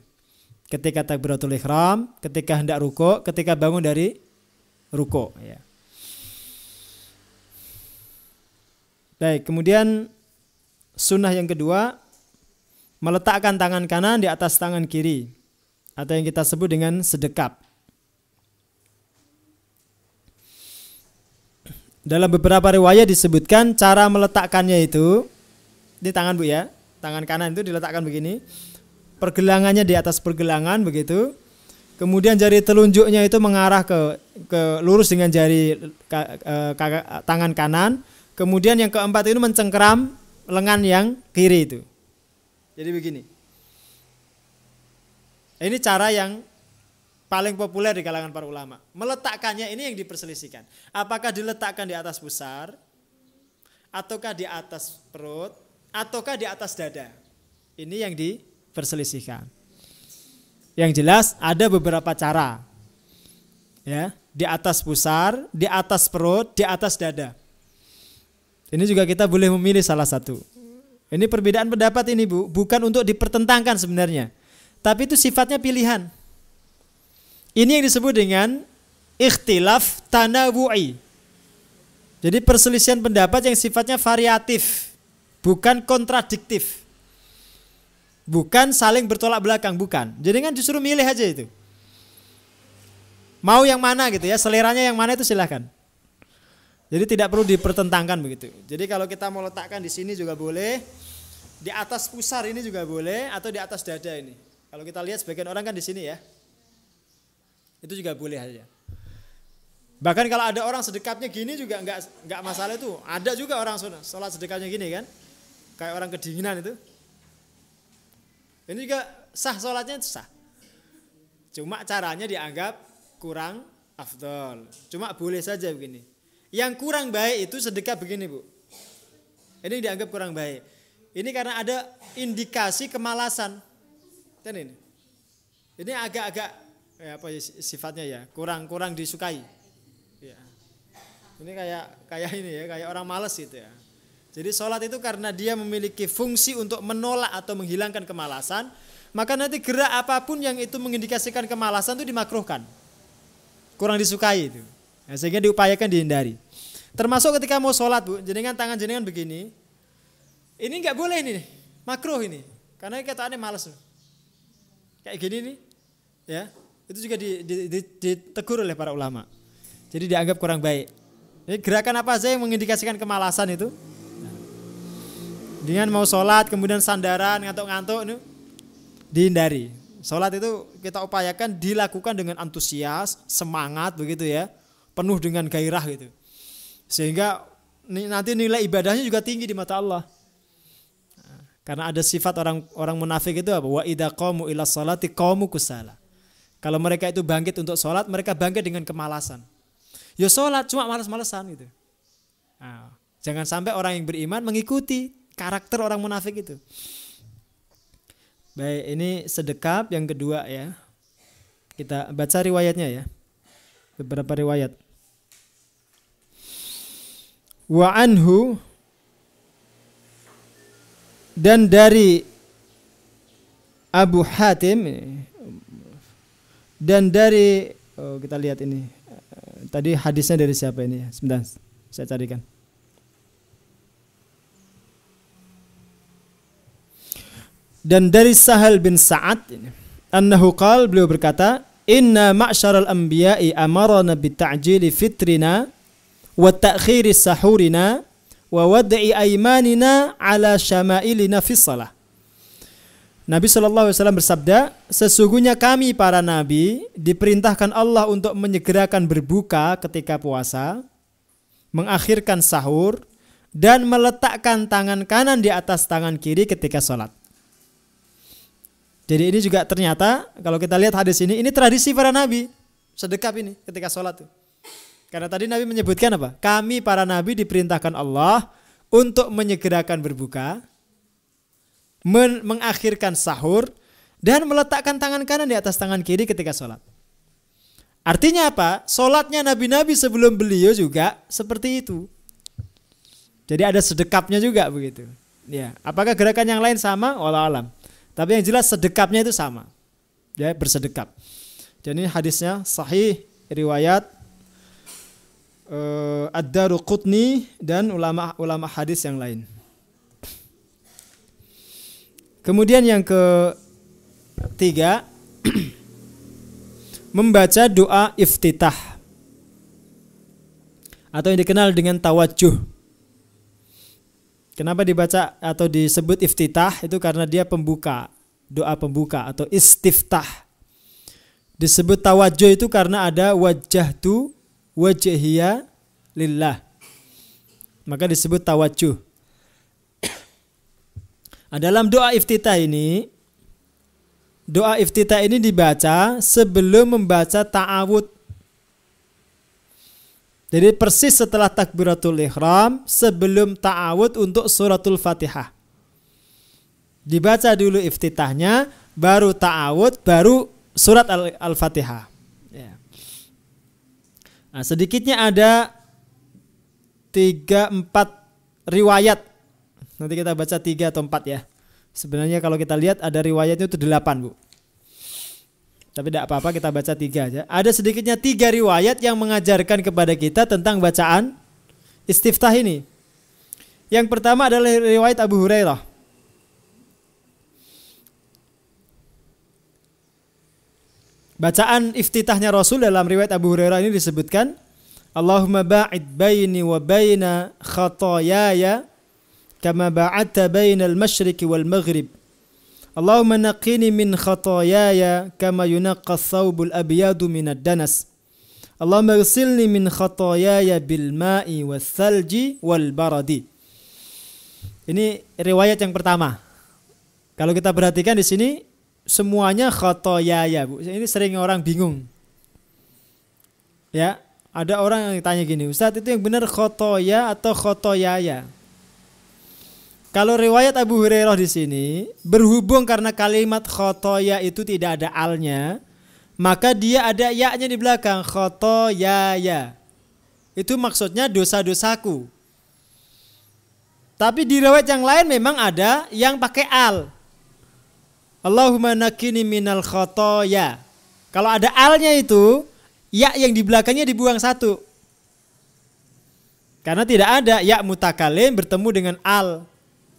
Ketika takbiratul ihram, ketika hendak rukuk, ketika bangun dari rukuk ya. Baik, kemudian sunnah yang kedua, meletakkan tangan kanan di atas tangan kiri atau yang kita sebut dengan sedekap. Dalam beberapa riwayat disebutkan cara meletakkannya itu di tangan, Bu ya. Tangan kanan itu diletakkan begini. Pergelangannya di atas pergelangan begitu. Kemudian jari telunjuknya itu mengarah ke lurus dengan jari tangan kanan. Kemudian yang keempat itu mencengkeram lengan yang kiri itu. Jadi begini. Ini cara yang paling populer di kalangan para ulama. Meletakkannya ini yang diperselisihkan. Apakah diletakkan di atas pusar, ataukah di atas perut, ataukah di atas dada. Ini yang diperselisihkan. Yang jelas ada beberapa cara. Ya, di atas pusar, di atas perut, di atas dada. Ini juga kita boleh memilih salah satu. Ini perbedaan pendapat ini, Bu, bukan untuk dipertentangkan sebenarnya. Tapi itu sifatnya pilihan. Ini yang disebut dengan ikhtilaf tanawu'i. Jadi perselisihan pendapat yang sifatnya variatif, bukan kontradiktif. Bukan saling bertolak belakang, bukan. Jadi kan justru milih aja itu. Mau yang mana gitu ya, seleranya yang mana itu silahkan. Jadi tidak perlu dipertentangkan begitu. Jadi kalau kita mau letakkan di sini juga boleh, di atas pusar ini juga boleh, atau di atas dada ini. Kalau kita lihat sebagian orang kan di sini ya, itu juga boleh aja. Bahkan kalau ada orang sedekapnya gini juga nggak masalah itu. Ada juga orang sholat sedekapnya gini kan, kayak orang kedinginan itu. Ini juga sah, sholatnya itu sah. Cuma caranya dianggap kurang afdol. Cuma boleh saja begini. Yang kurang baik itu sedekah begini, Bu. Ini dianggap kurang baik. Ini karena ada indikasi kemalasan. Kan ini. Ini agak-agak apa ya, sifatnya ya, kurang disukai. Ya. Ini kayak ini ya, kayak orang malas gitu ya. Jadi sholat itu karena dia memiliki fungsi untuk menolak atau menghilangkan kemalasan, maka nanti gerak apapun yang itu mengindikasikan kemalasan itu dimakruhkan, kurang disukai itu. Nah, sehingga diupayakan dihindari. Termasuk ketika mau sholat, Bu, jenengan tangan jenengan begini, ini nggak boleh ini, makruh ini, karena kataannya malas. Kayak gini nih, ya, itu juga ditegur oleh para ulama. Jadi dianggap kurang baik. Jadi gerakan apa saja yang mengindikasikan kemalasan itu? Dengan mau sholat kemudian sandaran ngantuk-ngantuk itu dihindari. Sholat itu kita upayakan dilakukan dengan antusias, semangat begitu ya, penuh dengan gairah gitu. Sehingga nanti nilai ibadahnya juga tinggi di mata Allah. Karena ada sifat orang munafik itu apa? Wa idza qamu ila sholati qamu kusala. Kalau mereka itu bangkit untuk sholat, mereka bangkit dengan kemalasan. Ya sholat cuma malas-malesan gitu. Nah, jangan sampai orang yang beriman mengikuti karakter orang munafik itu. Baik, ini sedekap yang kedua ya. Kita baca riwayatnya ya. Beberapa riwayat. Wa anhu, dan dari Abu Hatim, dan dari kita lihat ini. Tadi hadisnya dari siapa ini? Sebentar, saya carikan. Dan dari Sahal bin Sa'ad annahu qala, beliau berkata, inna ma'syaral anbiya'i amarana bita'jili fitrina wa ta'khiri sahurina wa wad'i aymanina ala syama'ilina fi shalah. Nabi SAW bersabda, sesungguhnya kami para nabi diperintahkan Allah untuk menyegerakan berbuka ketika puasa, mengakhirkan sahur, dan meletakkan tangan kanan di atas tangan kiri ketika sholat. Jadi ini juga ternyata kalau kita lihat hadis ini tradisi para nabi, sedekap ini ketika sholat. Karena tadi Nabi menyebutkan apa? Kami para nabi diperintahkan Allah untuk menyegerakan berbuka, mengakhirkan sahur, dan meletakkan tangan kanan di atas tangan kiri ketika sholat. Artinya apa? Sholatnya nabi-nabi sebelum beliau juga seperti itu. Jadi ada sedekapnya juga begitu. Ya, apakah gerakan yang lain sama? Wallahu alam. Tapi yang jelas sedekapnya itu sama. Ya, bersedekap. Jadi hadisnya sahih, riwayat Ad-Daruqutni dan ulama hadis yang lain. Kemudian yang ketiga, membaca doa iftitah atau yang dikenal dengan tawajuh. Kenapa dibaca atau disebut iftitah? Itu karena dia pembuka, doa pembuka atau istiftah. Disebut tawajuh itu karena ada wajjahtu wajhiya lillah. Maka disebut tawajuh. Dalam doa iftitah ini dibaca sebelum membaca ta'awud. Jadi persis setelah takbiratul ihram, sebelum ta'awud untuk suratul Fatihah. Dibaca dulu iftitahnya, baru ta'awud, baru surat Al-Fatihah. Ya. Nah, sedikitnya ada 3-4 riwayat. Nanti kita baca 3 atau 4 ya. Sebenarnya kalau kita lihat ada riwayatnya itu 8, Bu. Tapi tidak apa-apa, kita baca 3 aja. Ada sedikitnya 3 riwayat yang mengajarkan kepada kita tentang bacaan istiftah ini. Yang pertama adalah riwayat Abu Hurairah. Bacaan iftitahnya Rasul dalam riwayat Abu Hurairah ini disebutkan, Allahumma ba'id baini wa baina khataayaya kama ba'adta bainal masyriqi wal maghrib. Allahumma naqqini min khataayaya kama yunaqqa ath-thawbul abyadu minad danas. Allahumma ighsilni min khataayaya bil ma'i wath thalji wal baradi. Ini riwayat yang pertama. Kalau kita perhatikan di sini semuanya khotoyaya, Bu. Ini sering orang bingung. Ya, ada orang yang tanya gini, Ustadz itu yang benar khotoya atau khotoyaya? Kalau riwayat Abu Hurairah di sini berhubung karena kalimat khotoya itu tidak ada alnya, maka dia ada ya-nya di belakang, khotoyaya. Itu maksudnya dosa-dosaku. Tapi di riwayat yang lain memang ada yang pakai al. Allahumma nakini minal khotoya. Kalau ada alnya itu, ya yang di belakangnya dibuang satu. Karena tidak ada ya mutakalim bertemu dengan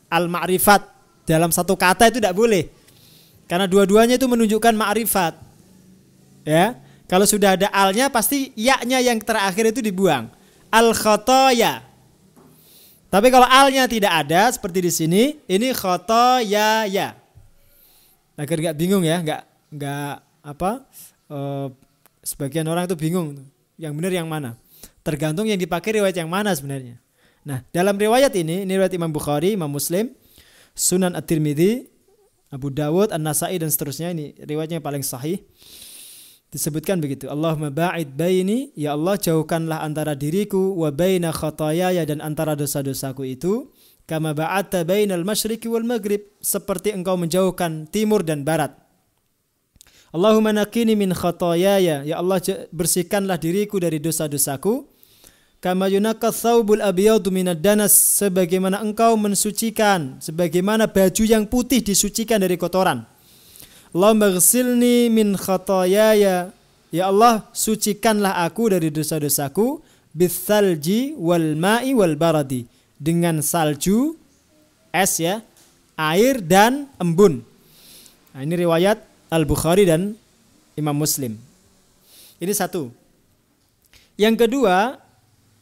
al-ma'rifat dalam satu kata itu tidak boleh. Karena dua-duanya itu menunjukkan ma'rifat. Ya, kalau sudah ada alnya pasti ya-nya yang terakhir itu dibuang. Al-khotoya. Tapi kalau alnya tidak ada seperti di sini, ini khotoyaya. Agar nggak bingung ya, nggak sebagian orang itu bingung yang benar yang mana. Tergantung yang dipakai riwayat yang mana sebenarnya. Nah, dalam riwayat ini riwayat Imam Bukhari, Imam Muslim, Sunan At-Tirmidzi, Abu Dawud, An-Nasai dan seterusnya, ini riwayatnya yang paling sahih. Disebutkan begitu, Allahumma ba'id baini, ya Allah jauhkanlah antara diriku wa baina khotoyaya, dan antara dosa-dosaku itu, kama ba'atta bainal masyriqi wal maghrib, seperti engkau menjauhkan timur dan barat. Allahumma nakini min khotoyaya, ya Allah bersihkanlah diriku dari dosa-dosaku, kama yunaqqa thawbul abyadu minad danas, sebagaimana engkau mensucikan, sebagaimana baju yang putih disucikan dari kotoran. Allahumma ghsilni min khotoyaya, ya Allah sucikanlah aku dari dosa-dosaku, bithalji wal ma'i wal baradi, dengan salju, es ya, air dan embun. Nah, ini riwayat Al-Bukhari dan Imam Muslim. Ini satu. Yang kedua,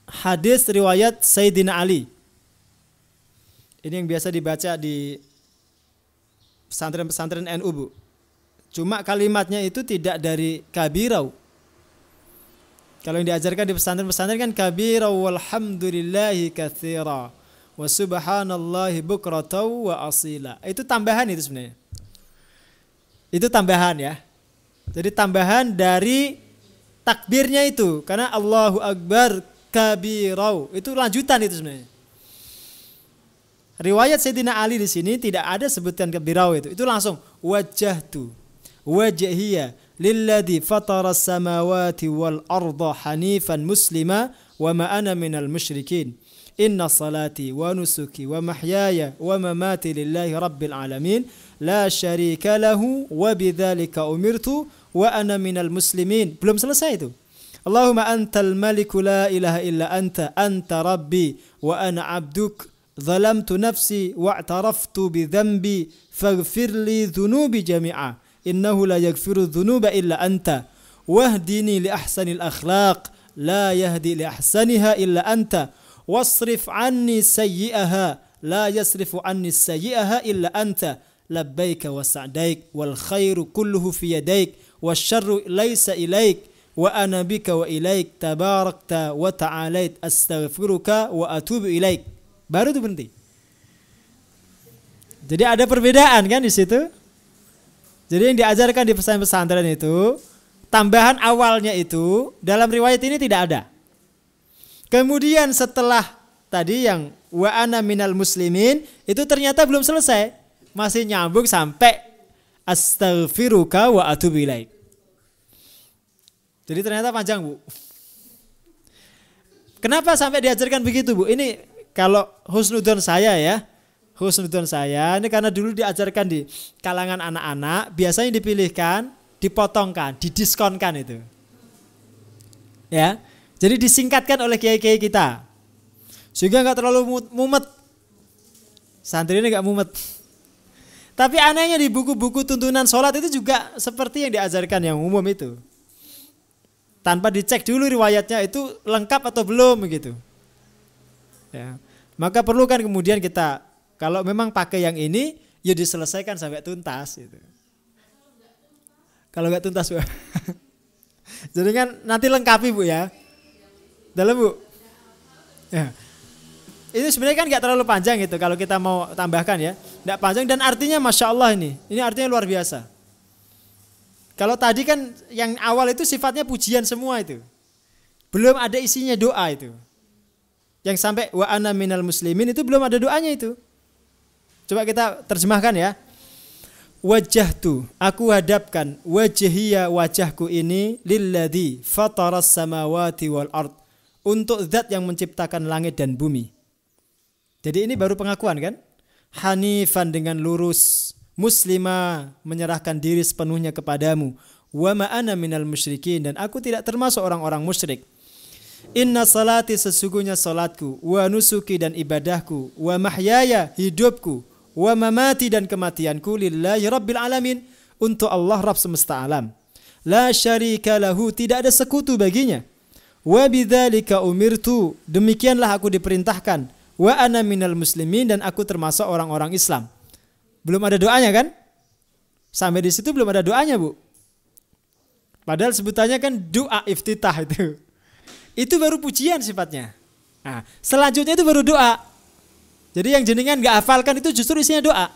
hadis riwayat Sayyidina Ali. Ini yang biasa dibaca di pesantren-pesantren NU, Bu. Cuma kalimatnya itu tidak dari kabirau. Kalau yang diajarkan di pesantren-pesantren kan kabirau walhamdulillahi katsira wa subhanallahi bukratan wa asila. Itu tambahan itu sebenarnya. Itu tambahan ya. Jadi tambahan dari takbirnya itu. Karena Allahu Akbar kabirau. Itu lanjutan itu sebenarnya. Riwayat Sayyidina Ali di sini tidak ada sebutan kabirau itu. Itu langsung wajjahtu wajhiya lilladzi fatara samawati wal arda hanifan muslima wa ma ana minal musyrikin. Inna salati wa nusuki wa mahyaya wa mamati lillahi rabbil alamin la syarika lahu wa bidzalika umirtu wa ana minal muslimin. Belum selesai itu. Allahumma antal maliku la ilaha illa anta rabbi wa ana abduk zalamtu nafsi wa'taraftu bi dhanbi faghfir li dhunubi jami'a innahu la yaghfiru dhunuba illa anta wahdini li ahsanil akhlaq la yahdi li ahsaniha illa anta wasrif anni sayyi'aha la yasrifu anni sayyi'aha illa anta labbaika wa sa'daik wal khairu kulluhu fi yadaik wasyarru laysa ilaik wa ana bika wa ilaik tabarakta wa ta'alait astaghfiruka wa atubu ilaik. Baru itu berhenti. Jadi ada perbedaan kan di situ. Jadi yang diajarkan di pesantren itu, tambahan awalnya itu dalam riwayat ini tidak ada. Kemudian setelah tadi yang wa ana minal muslimin itu ternyata belum selesai, masih nyambung sampai astaghfiruka wa atubu ilaik. Jadi ternyata panjang, Bu. Kenapa sampai diajarkan begitu, Bu? Ini kalau husnudon saya ya, husnudon saya ini karena dulu diajarkan di kalangan anak-anak, biasanya dipilihkan, dipotongkan, didiskonkan itu. Ya. Jadi disingkatkan oleh kiai-kiai kita. Sehingga enggak terlalu mumet. Santri ini enggak mumet. Tapi anehnya di buku-buku tuntunan sholat itu juga seperti yang diajarkan yang umum itu. Tanpa dicek dulu riwayatnya itu lengkap atau belum begitu. Ya. Maka perlu kan kemudian kita kalau memang pakai yang ini ya diselesaikan sampai tuntas gitu. Kalau enggak tuntas, Bu. Jadi kan nanti lengkapi, Bu ya. Dalam, Bu. Ya. Ini sebenarnya kan nggak terlalu panjang itu kalau kita mau tambahkan ya, nggak panjang dan artinya masya Allah ini artinya luar biasa. Kalau tadi kan yang awal itu sifatnya pujian semua itu, belum ada isinya doa itu. Yang sampai wa ana minal muslimin itu belum ada doanya itu. Coba kita terjemahkan ya. Wajjahtu, aku hadapkan wajhiya wajahku ini lilladzi fataras samawati wal ard, untuk zat yang menciptakan langit dan bumi. Jadi ini baru pengakuan kan? Hanifan dengan lurus, muslima menyerahkan diri sepenuhnya kepadamu, wa ma ana minal musyrikin dan aku tidak termasuk orang-orang musyrik. Inna salati sesungguhnya salatku, wa nusuki dan ibadahku, wa mahyaya hidupku, wa mamati dan kematianku lillahi rabbil alamin, untuk Allah Rabb semesta alam. La syarika lahu, tidak ada sekutu baginya. Wa bidzalika umirtu, demikianlah aku diperintahkan. Wa ana minal muslimin dan aku termasuk orang-orang Islam. Belum ada doanya kan? Sampai di situ belum ada doanya, Bu. Padahal sebutannya kan doa iftitah itu. Itu baru pujian sifatnya. Nah, selanjutnya itu baru doa. Jadi yang jenengan gak hafalkan itu justru isinya doa.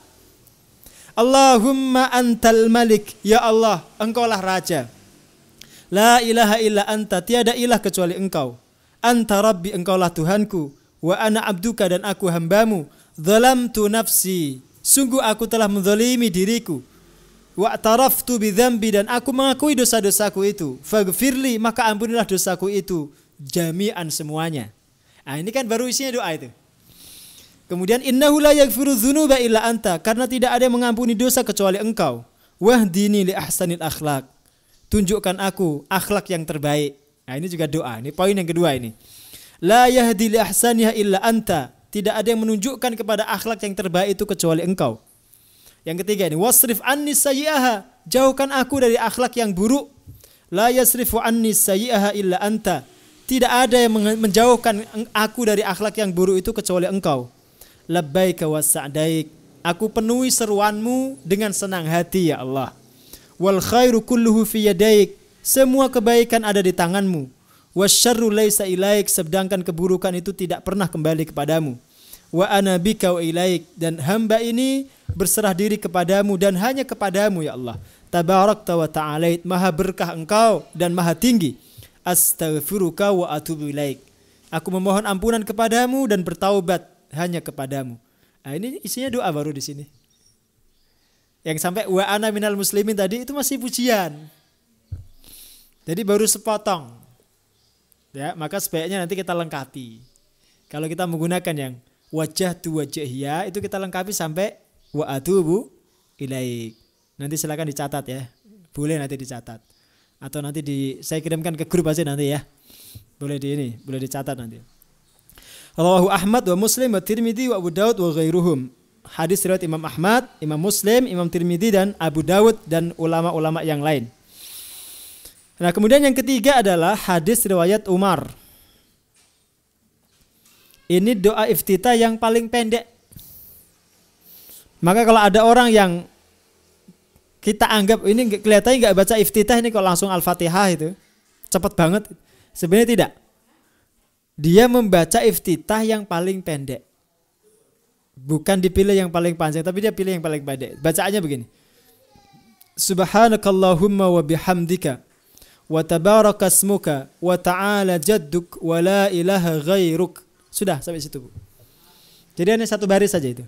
Allahumma antal malik, ya Allah, engkaulah raja. La ilaha illa anta, tiada ilah kecuali engkau. Anta rabbi, engkaulah Tuhanku. Wa ana abduka, dan aku hambamu. Zalamtu nafsi, sungguh aku telah menzalimi diriku. Wa taraftu bidzambi, dan aku mengakui dosa-dosaku itu. Faghfirli, maka ampunilah dosaku itu jami'an semuanya. Nah, ini kan baru isinya doa itu. Kemudian innahu la yaghfiru dzunuba illa anta, karena tidak ada yang mengampuni dosa kecuali engkau. Wahdini li ahsanil akhlak, tunjukkan aku akhlak yang terbaik. Nah, ini juga doa. Ini poin yang kedua ini. La yahdi li ahsaniha illa anta, tidak ada yang menunjukkan kepada akhlak yang terbaik itu kecuali engkau. Yang ketiga ini, wasrif anni sayyi'aha, jauhkan aku dari akhlak yang buruk. La yasrifu anni sayyi'aha illa anta, tidak ada yang menjauhkan aku dari akhlak yang buruk itu kecuali engkau. Labbaika wa sa'daik, aku penuhi seruanmu dengan senang hati ya Allah. Wal khairu kulluhu fi yadaik, semua kebaikan ada di tanganmu. Wasyarru laisa ilaik, sedangkan keburukan itu tidak pernah kembali kepadamu. Wa ana bika wa ilaik, dan hamba ini berserah diri kepadamu dan hanya kepadamu ya Allah. Tabarakta wa ta'alait, maha berkah engkau dan maha tinggi. Astaghfiruka wa atubu ilaik, aku memohon ampunan kepadamu dan bertaubat hanya kepadamu. Nah, ini isinya doa baru di sini. Yang sampai wa ana minal muslimin tadi itu masih pujian. Jadi baru sepotong. Ya, maka sebaiknya nanti kita lengkapi. Kalau kita menggunakan yang wajah tu wajhiya, itu kita lengkapi sampai wa atubu ilaik. Nanti silakan dicatat ya. Boleh nanti dicatat. Atau nanti saya kirimkan ke grup aja nanti ya. Boleh dicatat nanti. Rawahu Ahmad wa Muslim wa Tirmidzi wa Abu Daud wa ghairuhum. Hadis riwayat Imam Ahmad, Imam Muslim, Imam Tirmidzi dan Abu Daud dan ulama-ulama yang lain. Nah, kemudian yang ketiga adalah hadis riwayat Umar. Ini doa iftitah yang paling pendek. Maka kalau ada orang yang kita anggap ini kelihatannya nggak baca iftitah, ini kalau langsung Al-Fatihah itu cepat banget. Sebenarnya tidak. Dia membaca iftitah yang paling pendek. Bukan dipilih yang paling panjang, tapi dia pilih yang paling pendek. Bacaannya begini. Subhanakallahumma wa bihamdika wa tabarakasmuka wa ta'ala jadduk wa la ilaha ghairuk. Sudah sampai situ, Bu. Jadi hanya satu baris saja itu.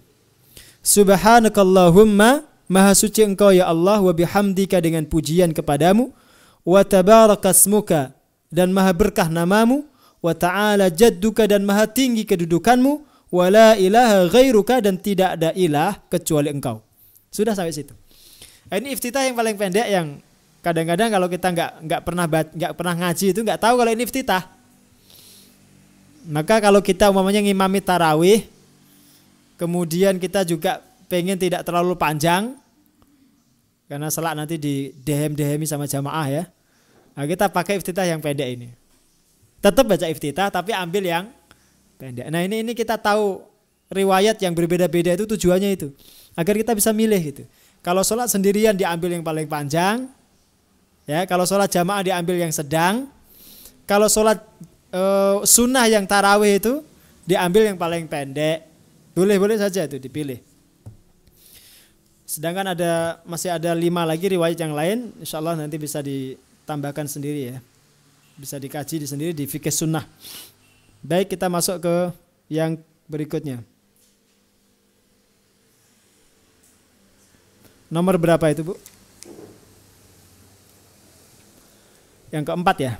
Subhanakallahumma, maha suci engkau ya Allah, wa bihamdika dengan pujian kepadamu, wa tabarakasmuka dan maha berkah namamu, wa ta'ala jadduka dan maha tinggi kedudukanmu, wa la ilaha ghairuka dan tidak ada ilah kecuali engkau. Sudah sampai situ. Ini iftitah yang paling pendek yang kadang-kadang kalau kita nggak pernah ngaji itu nggak tahu kalau ini iftitah. Maka kalau kita umpamanya ngimami tarawih, kemudian kita juga pengen tidak terlalu panjang, karena salat nanti di dehem-dehemi sama jamaah ya. Nah, kita pakai iftitah yang pendek ini. Tetap baca iftitah tapi ambil yang pendek. Nah, ini kita tahu riwayat yang berbeda-beda itu tujuannya itu agar kita bisa milih gitu. Kalau sholat sendirian diambil yang paling panjang, ya. Kalau sholat jamaah diambil yang sedang. Kalau sholat sunnah yang tarawih itu diambil yang paling pendek. Boleh-boleh saja itu dipilih. Sedangkan masih ada 5 lagi riwayat yang lain, insyaallah nanti bisa ditambahkan sendiri ya. Bisa dikaji sendiri di fikih sunnah. Baik, kita masuk ke yang berikutnya. Nomor berapa itu, Bu? Yang keempat ya.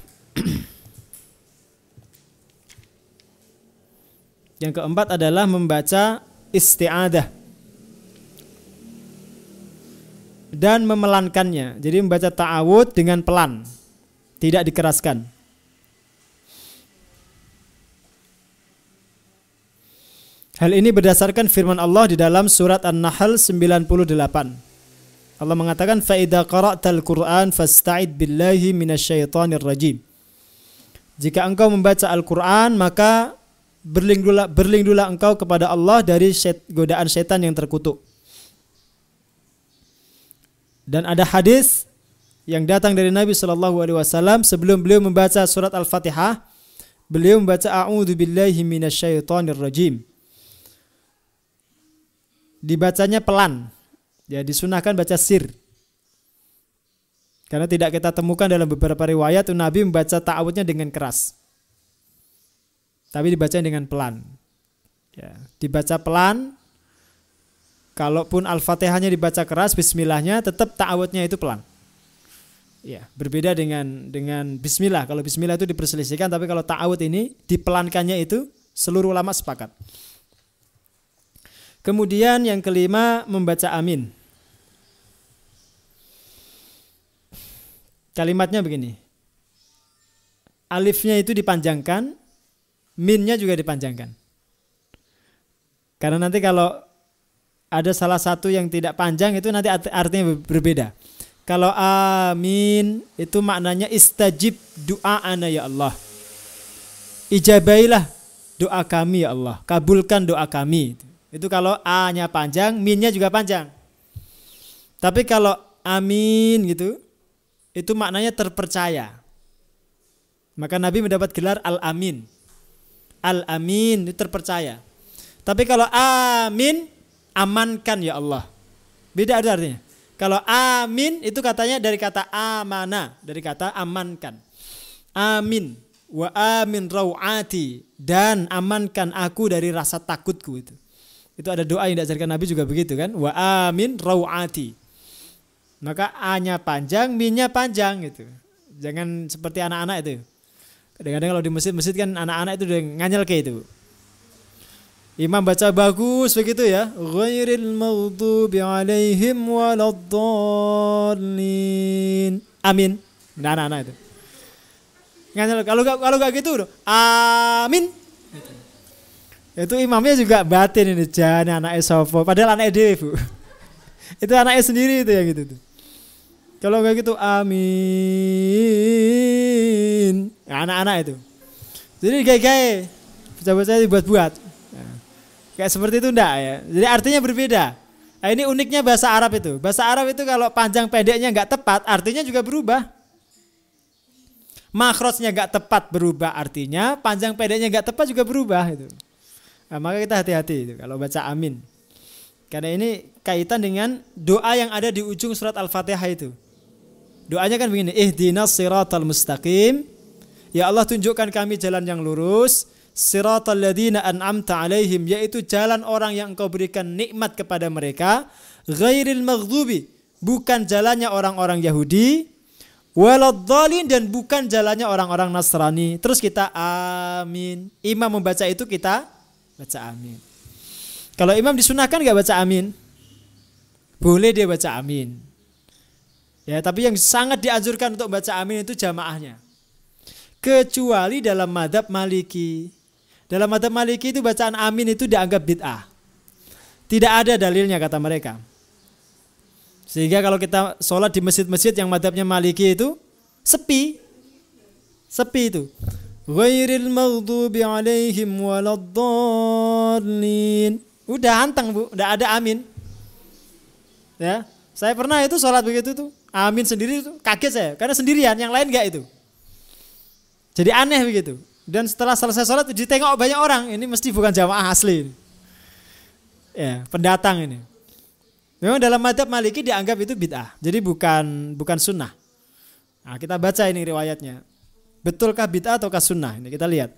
Yang keempat adalah membaca isti'adah dan memelankannya. Jadi membaca ta'awud dengan pelan, tidak dikeraskan. Hal ini berdasarkan firman Allah di dalam surat An-Nahl 98. Allah mengatakan fa idza qara'tal Qur'an fasta'id billahi minasyaitonir rajim. Jika engkau membaca Al-Qur'an maka berlindunglah engkau kepada Allah dari godaan setan yang terkutuk. Dan ada hadis yang datang dari Nabi SAW sebelum beliau membaca surat Al-Fatihah, beliau membaca a'udzu billahi minasyaitonir rajim. Dibacanya pelan. Ya, disunahkan baca sir. Karena tidak kita temukan dalam beberapa riwayat Nabi membaca ta'awudnya dengan keras. Tapi dibaca dengan pelan. Ya, dibaca pelan. Kalaupun Al-Fatihahnya dibaca keras, bismillahnya tetap ta'awudnya itu pelan. Ya, berbeda dengan bismillah. Kalau bismillah itu diperselisihkan, tapi kalau ta'awud ini dipelankannya itu seluruh ulama sepakat. Kemudian yang kelima membaca amin. Kalimatnya begini. Alifnya itu dipanjangkan, minnya juga dipanjangkan. Karena nanti kalau ada salah satu yang tidak panjang itu nanti artinya berbeda. Kalau amin itu maknanya istajib du'aana ya Allah. Ijabailah doa kami ya Allah. Kabulkan doa kami. Itu kalau A-nya panjang, min-nya juga panjang. Tapi kalau amin gitu, itu maknanya terpercaya. Maka Nabi mendapat gelar Al-Amin. Al-Amin itu terpercaya. Tapi kalau amin, amankan ya Allah. Beda ada artinya. Kalau amin itu katanya dari kata amana, dari kata amankan. Amin. Wa amin rawati, dan amankan aku dari rasa takutku itu. Itu ada doa yang diajarkan Nabi juga begitu kan. Wa amin rawati. Maka A-nya panjang, min-nya panjang gitu. Jangan seperti anak-anak itu. Kadang-kadang kalau di masjid-masjid kan anak-anak itu udah nganyel kayak itu. Imam baca bagus begitu ya. Ghairil maghdubi alaihim waladdallin. Amin. Nah, anak-anak itu. Nganyel kalau enggak gitu udah amin. Itu imamnya juga batin ini, jangan anaknya sofo. Padahal anaknya dewe, Bu. Itu anaknya sendiri itu yang gitu tuh. Kalau enggak gitu amin. Nah, anak-anak itu. Jadi gaya-gaya. Baca-baca dibuat-buat. Nah, kayak seperti itu enggak ya. Jadi artinya berbeda. Nah, ini uniknya bahasa Arab itu. Bahasa Arab itu kalau panjang pendeknya enggak tepat, artinya juga berubah. Makhrajnya enggak tepat berubah artinya, panjang pendeknya enggak tepat juga berubah itu. Nah, maka kita hati-hati itu kalau baca amin. Karena ini kaitan dengan doa yang ada di ujung surat Al-Fatihah itu. Doanya kan begini, ihdinas siratal mustaqim. Ya Allah, tunjukkan kami jalan yang lurus. Siratal ladzina an'amta alaihim, yaitu jalan orang yang Engkau berikan nikmat kepada mereka. Ghairil maghdubi, bukan jalannya orang-orang Yahudi. Waladdallin, dan bukan jalannya orang-orang Nasrani. Terus kita amin. Imam membaca itu kita baca amin. Kalau imam disunahkan gak baca amin? Boleh dia baca amin. Ya, tapi yang sangat dianjurkan untuk baca amin itu jamaahnya. Kecuali dalam mazhab Maliki. Dalam mazhab Maliki itu bacaan amin itu dianggap bid'ah. Tidak ada dalilnya kata mereka. Sehingga kalau kita sholat di masjid-masjid yang mazhabnya Maliki itu sepi. Sepi itu. Ghairil maghdubi alaihim waladdallin. Udah hantang, Bu, udah ada amin. Ya, saya pernah itu sholat begitu tuh, amin sendiri tuh, kaget saya, karena sendirian, yang lain enggak itu. Jadi aneh begitu. dan setelah selesai sholat ditengok banyak orang, ini mesti bukan jamaah asli. Ya, pendatang ini. Memang dalam mazhab Maliki dianggap itu bid'ah. Jadi bukan sunnah. Nah, kita baca ini riwayatnya. Betulkah bid'ah ataukah sunnah? Ini kita lihat.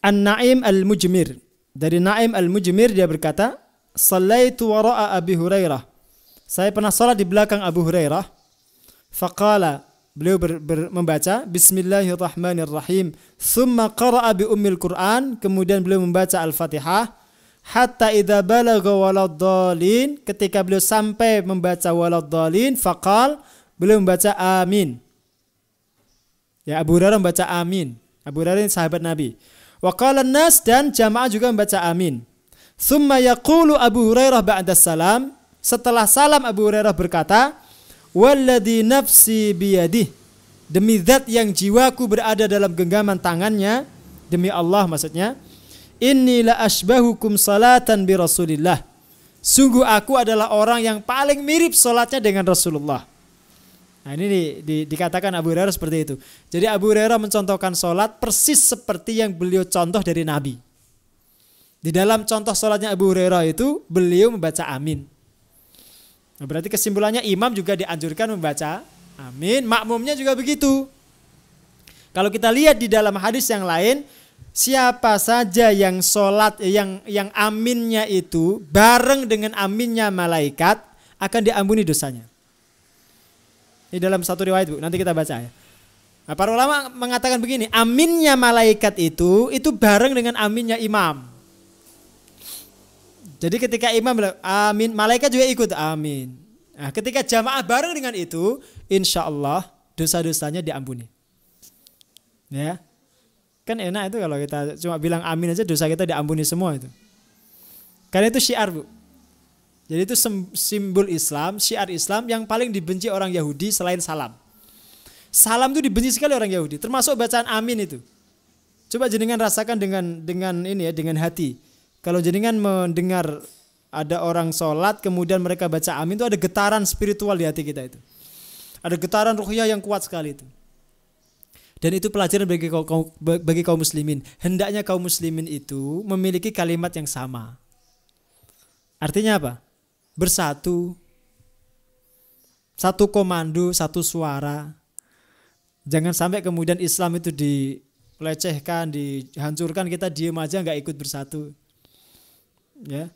An-Na'im al-Mujmir. Dari Na'im al-Mujmir dia berkata, "Shallaitu wara'a Abi Hurairah." Saya pernah salat di belakang Abu Hurairah. Faqala, beliau membaca Bismillahirrahmanirrahim. Thumma qara'a bi ummil Qur'an. Kemudian beliau membaca Al-Fatihah. Hatta idza balagha waladdallin. Ketika beliau sampai membaca waladdallin, faqal, beliau membaca amin. Ya, Abu Hurairah membaca amin. Abu Hurairah sahabat Nabi. Wa qala an-nas, dan jamaah juga membaca amin. Thumma yaqulu Abu Hurairah ba'da salam. Setelah salam Abu Hurairah berkata, "Walladzi nafsi biyadih." Demi zat yang jiwaku berada dalam genggaman tangannya, demi Allah maksudnya, "Inni la asbahukum salatan bi Rasulillah." Sungguh aku adalah orang yang paling mirip salatnya dengan Rasulullah. Nah, ini dikatakan Abu Hurairah seperti itu. Jadi Abu Hurairah mencontohkan salat persis seperti yang beliau contoh dari Nabi. Di dalam contoh salatnya Abu Hurairah itu beliau membaca amin. Nah, berarti kesimpulannya imam juga dianjurkan membaca amin, makmumnya juga begitu. Kalau kita lihat di dalam hadis yang lain, siapa saja yang sholat yang aminnya itu bareng dengan aminnya malaikat akan diampuni dosanya. Ini dalam satu riwayat, Bu, nanti kita baca ya. Nah, para ulama mengatakan begini, aminnya malaikat itu bareng dengan aminnya imam. Jadi ketika imam bilang amin, malaikat juga ikut amin. Nah, ketika jamaah bareng dengan itu, insya Allah dosa-dosanya diampuni. Ya, kan enak itu kalau kita cuma bilang amin aja dosa kita diampuni semua itu. Karena itu syiar, Bu. Jadi itu simbol Islam, syiar Islam yang paling dibenci orang Yahudi selain salam. Salam itu dibenci sekali orang Yahudi, termasuk bacaan amin itu. Coba jenengan rasakan dengan ini ya, dengan hati. Kalau jenengan mendengar ada orang sholat kemudian mereka baca amin, itu ada getaran spiritual di hati kita itu. Ada getaran ruhiyah yang kuat sekali itu. Dan itu pelajaran bagi kaum muslimin. Hendaknya kaum muslimin itu memiliki kalimat yang sama. Artinya apa? Bersatu. Satu komando, satu suara. Jangan sampai kemudian Islam itu dilecehkan, dihancurkan, kita diem aja nggak ikut bersatu. Ya,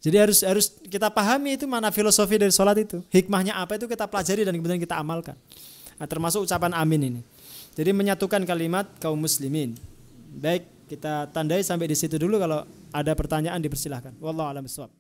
jadi harus kita pahami itu mana filosofi dari sholat itu, hikmahnya apa itu kita pelajari dan kemudian kita amalkan. Nah, termasuk ucapan amin ini. Jadi menyatukan kalimat kaum muslimin. Baik, kita tandai sampai di situ dulu. Kalau ada pertanyaan dipersilahkan. Wallahu a'lam bishawab.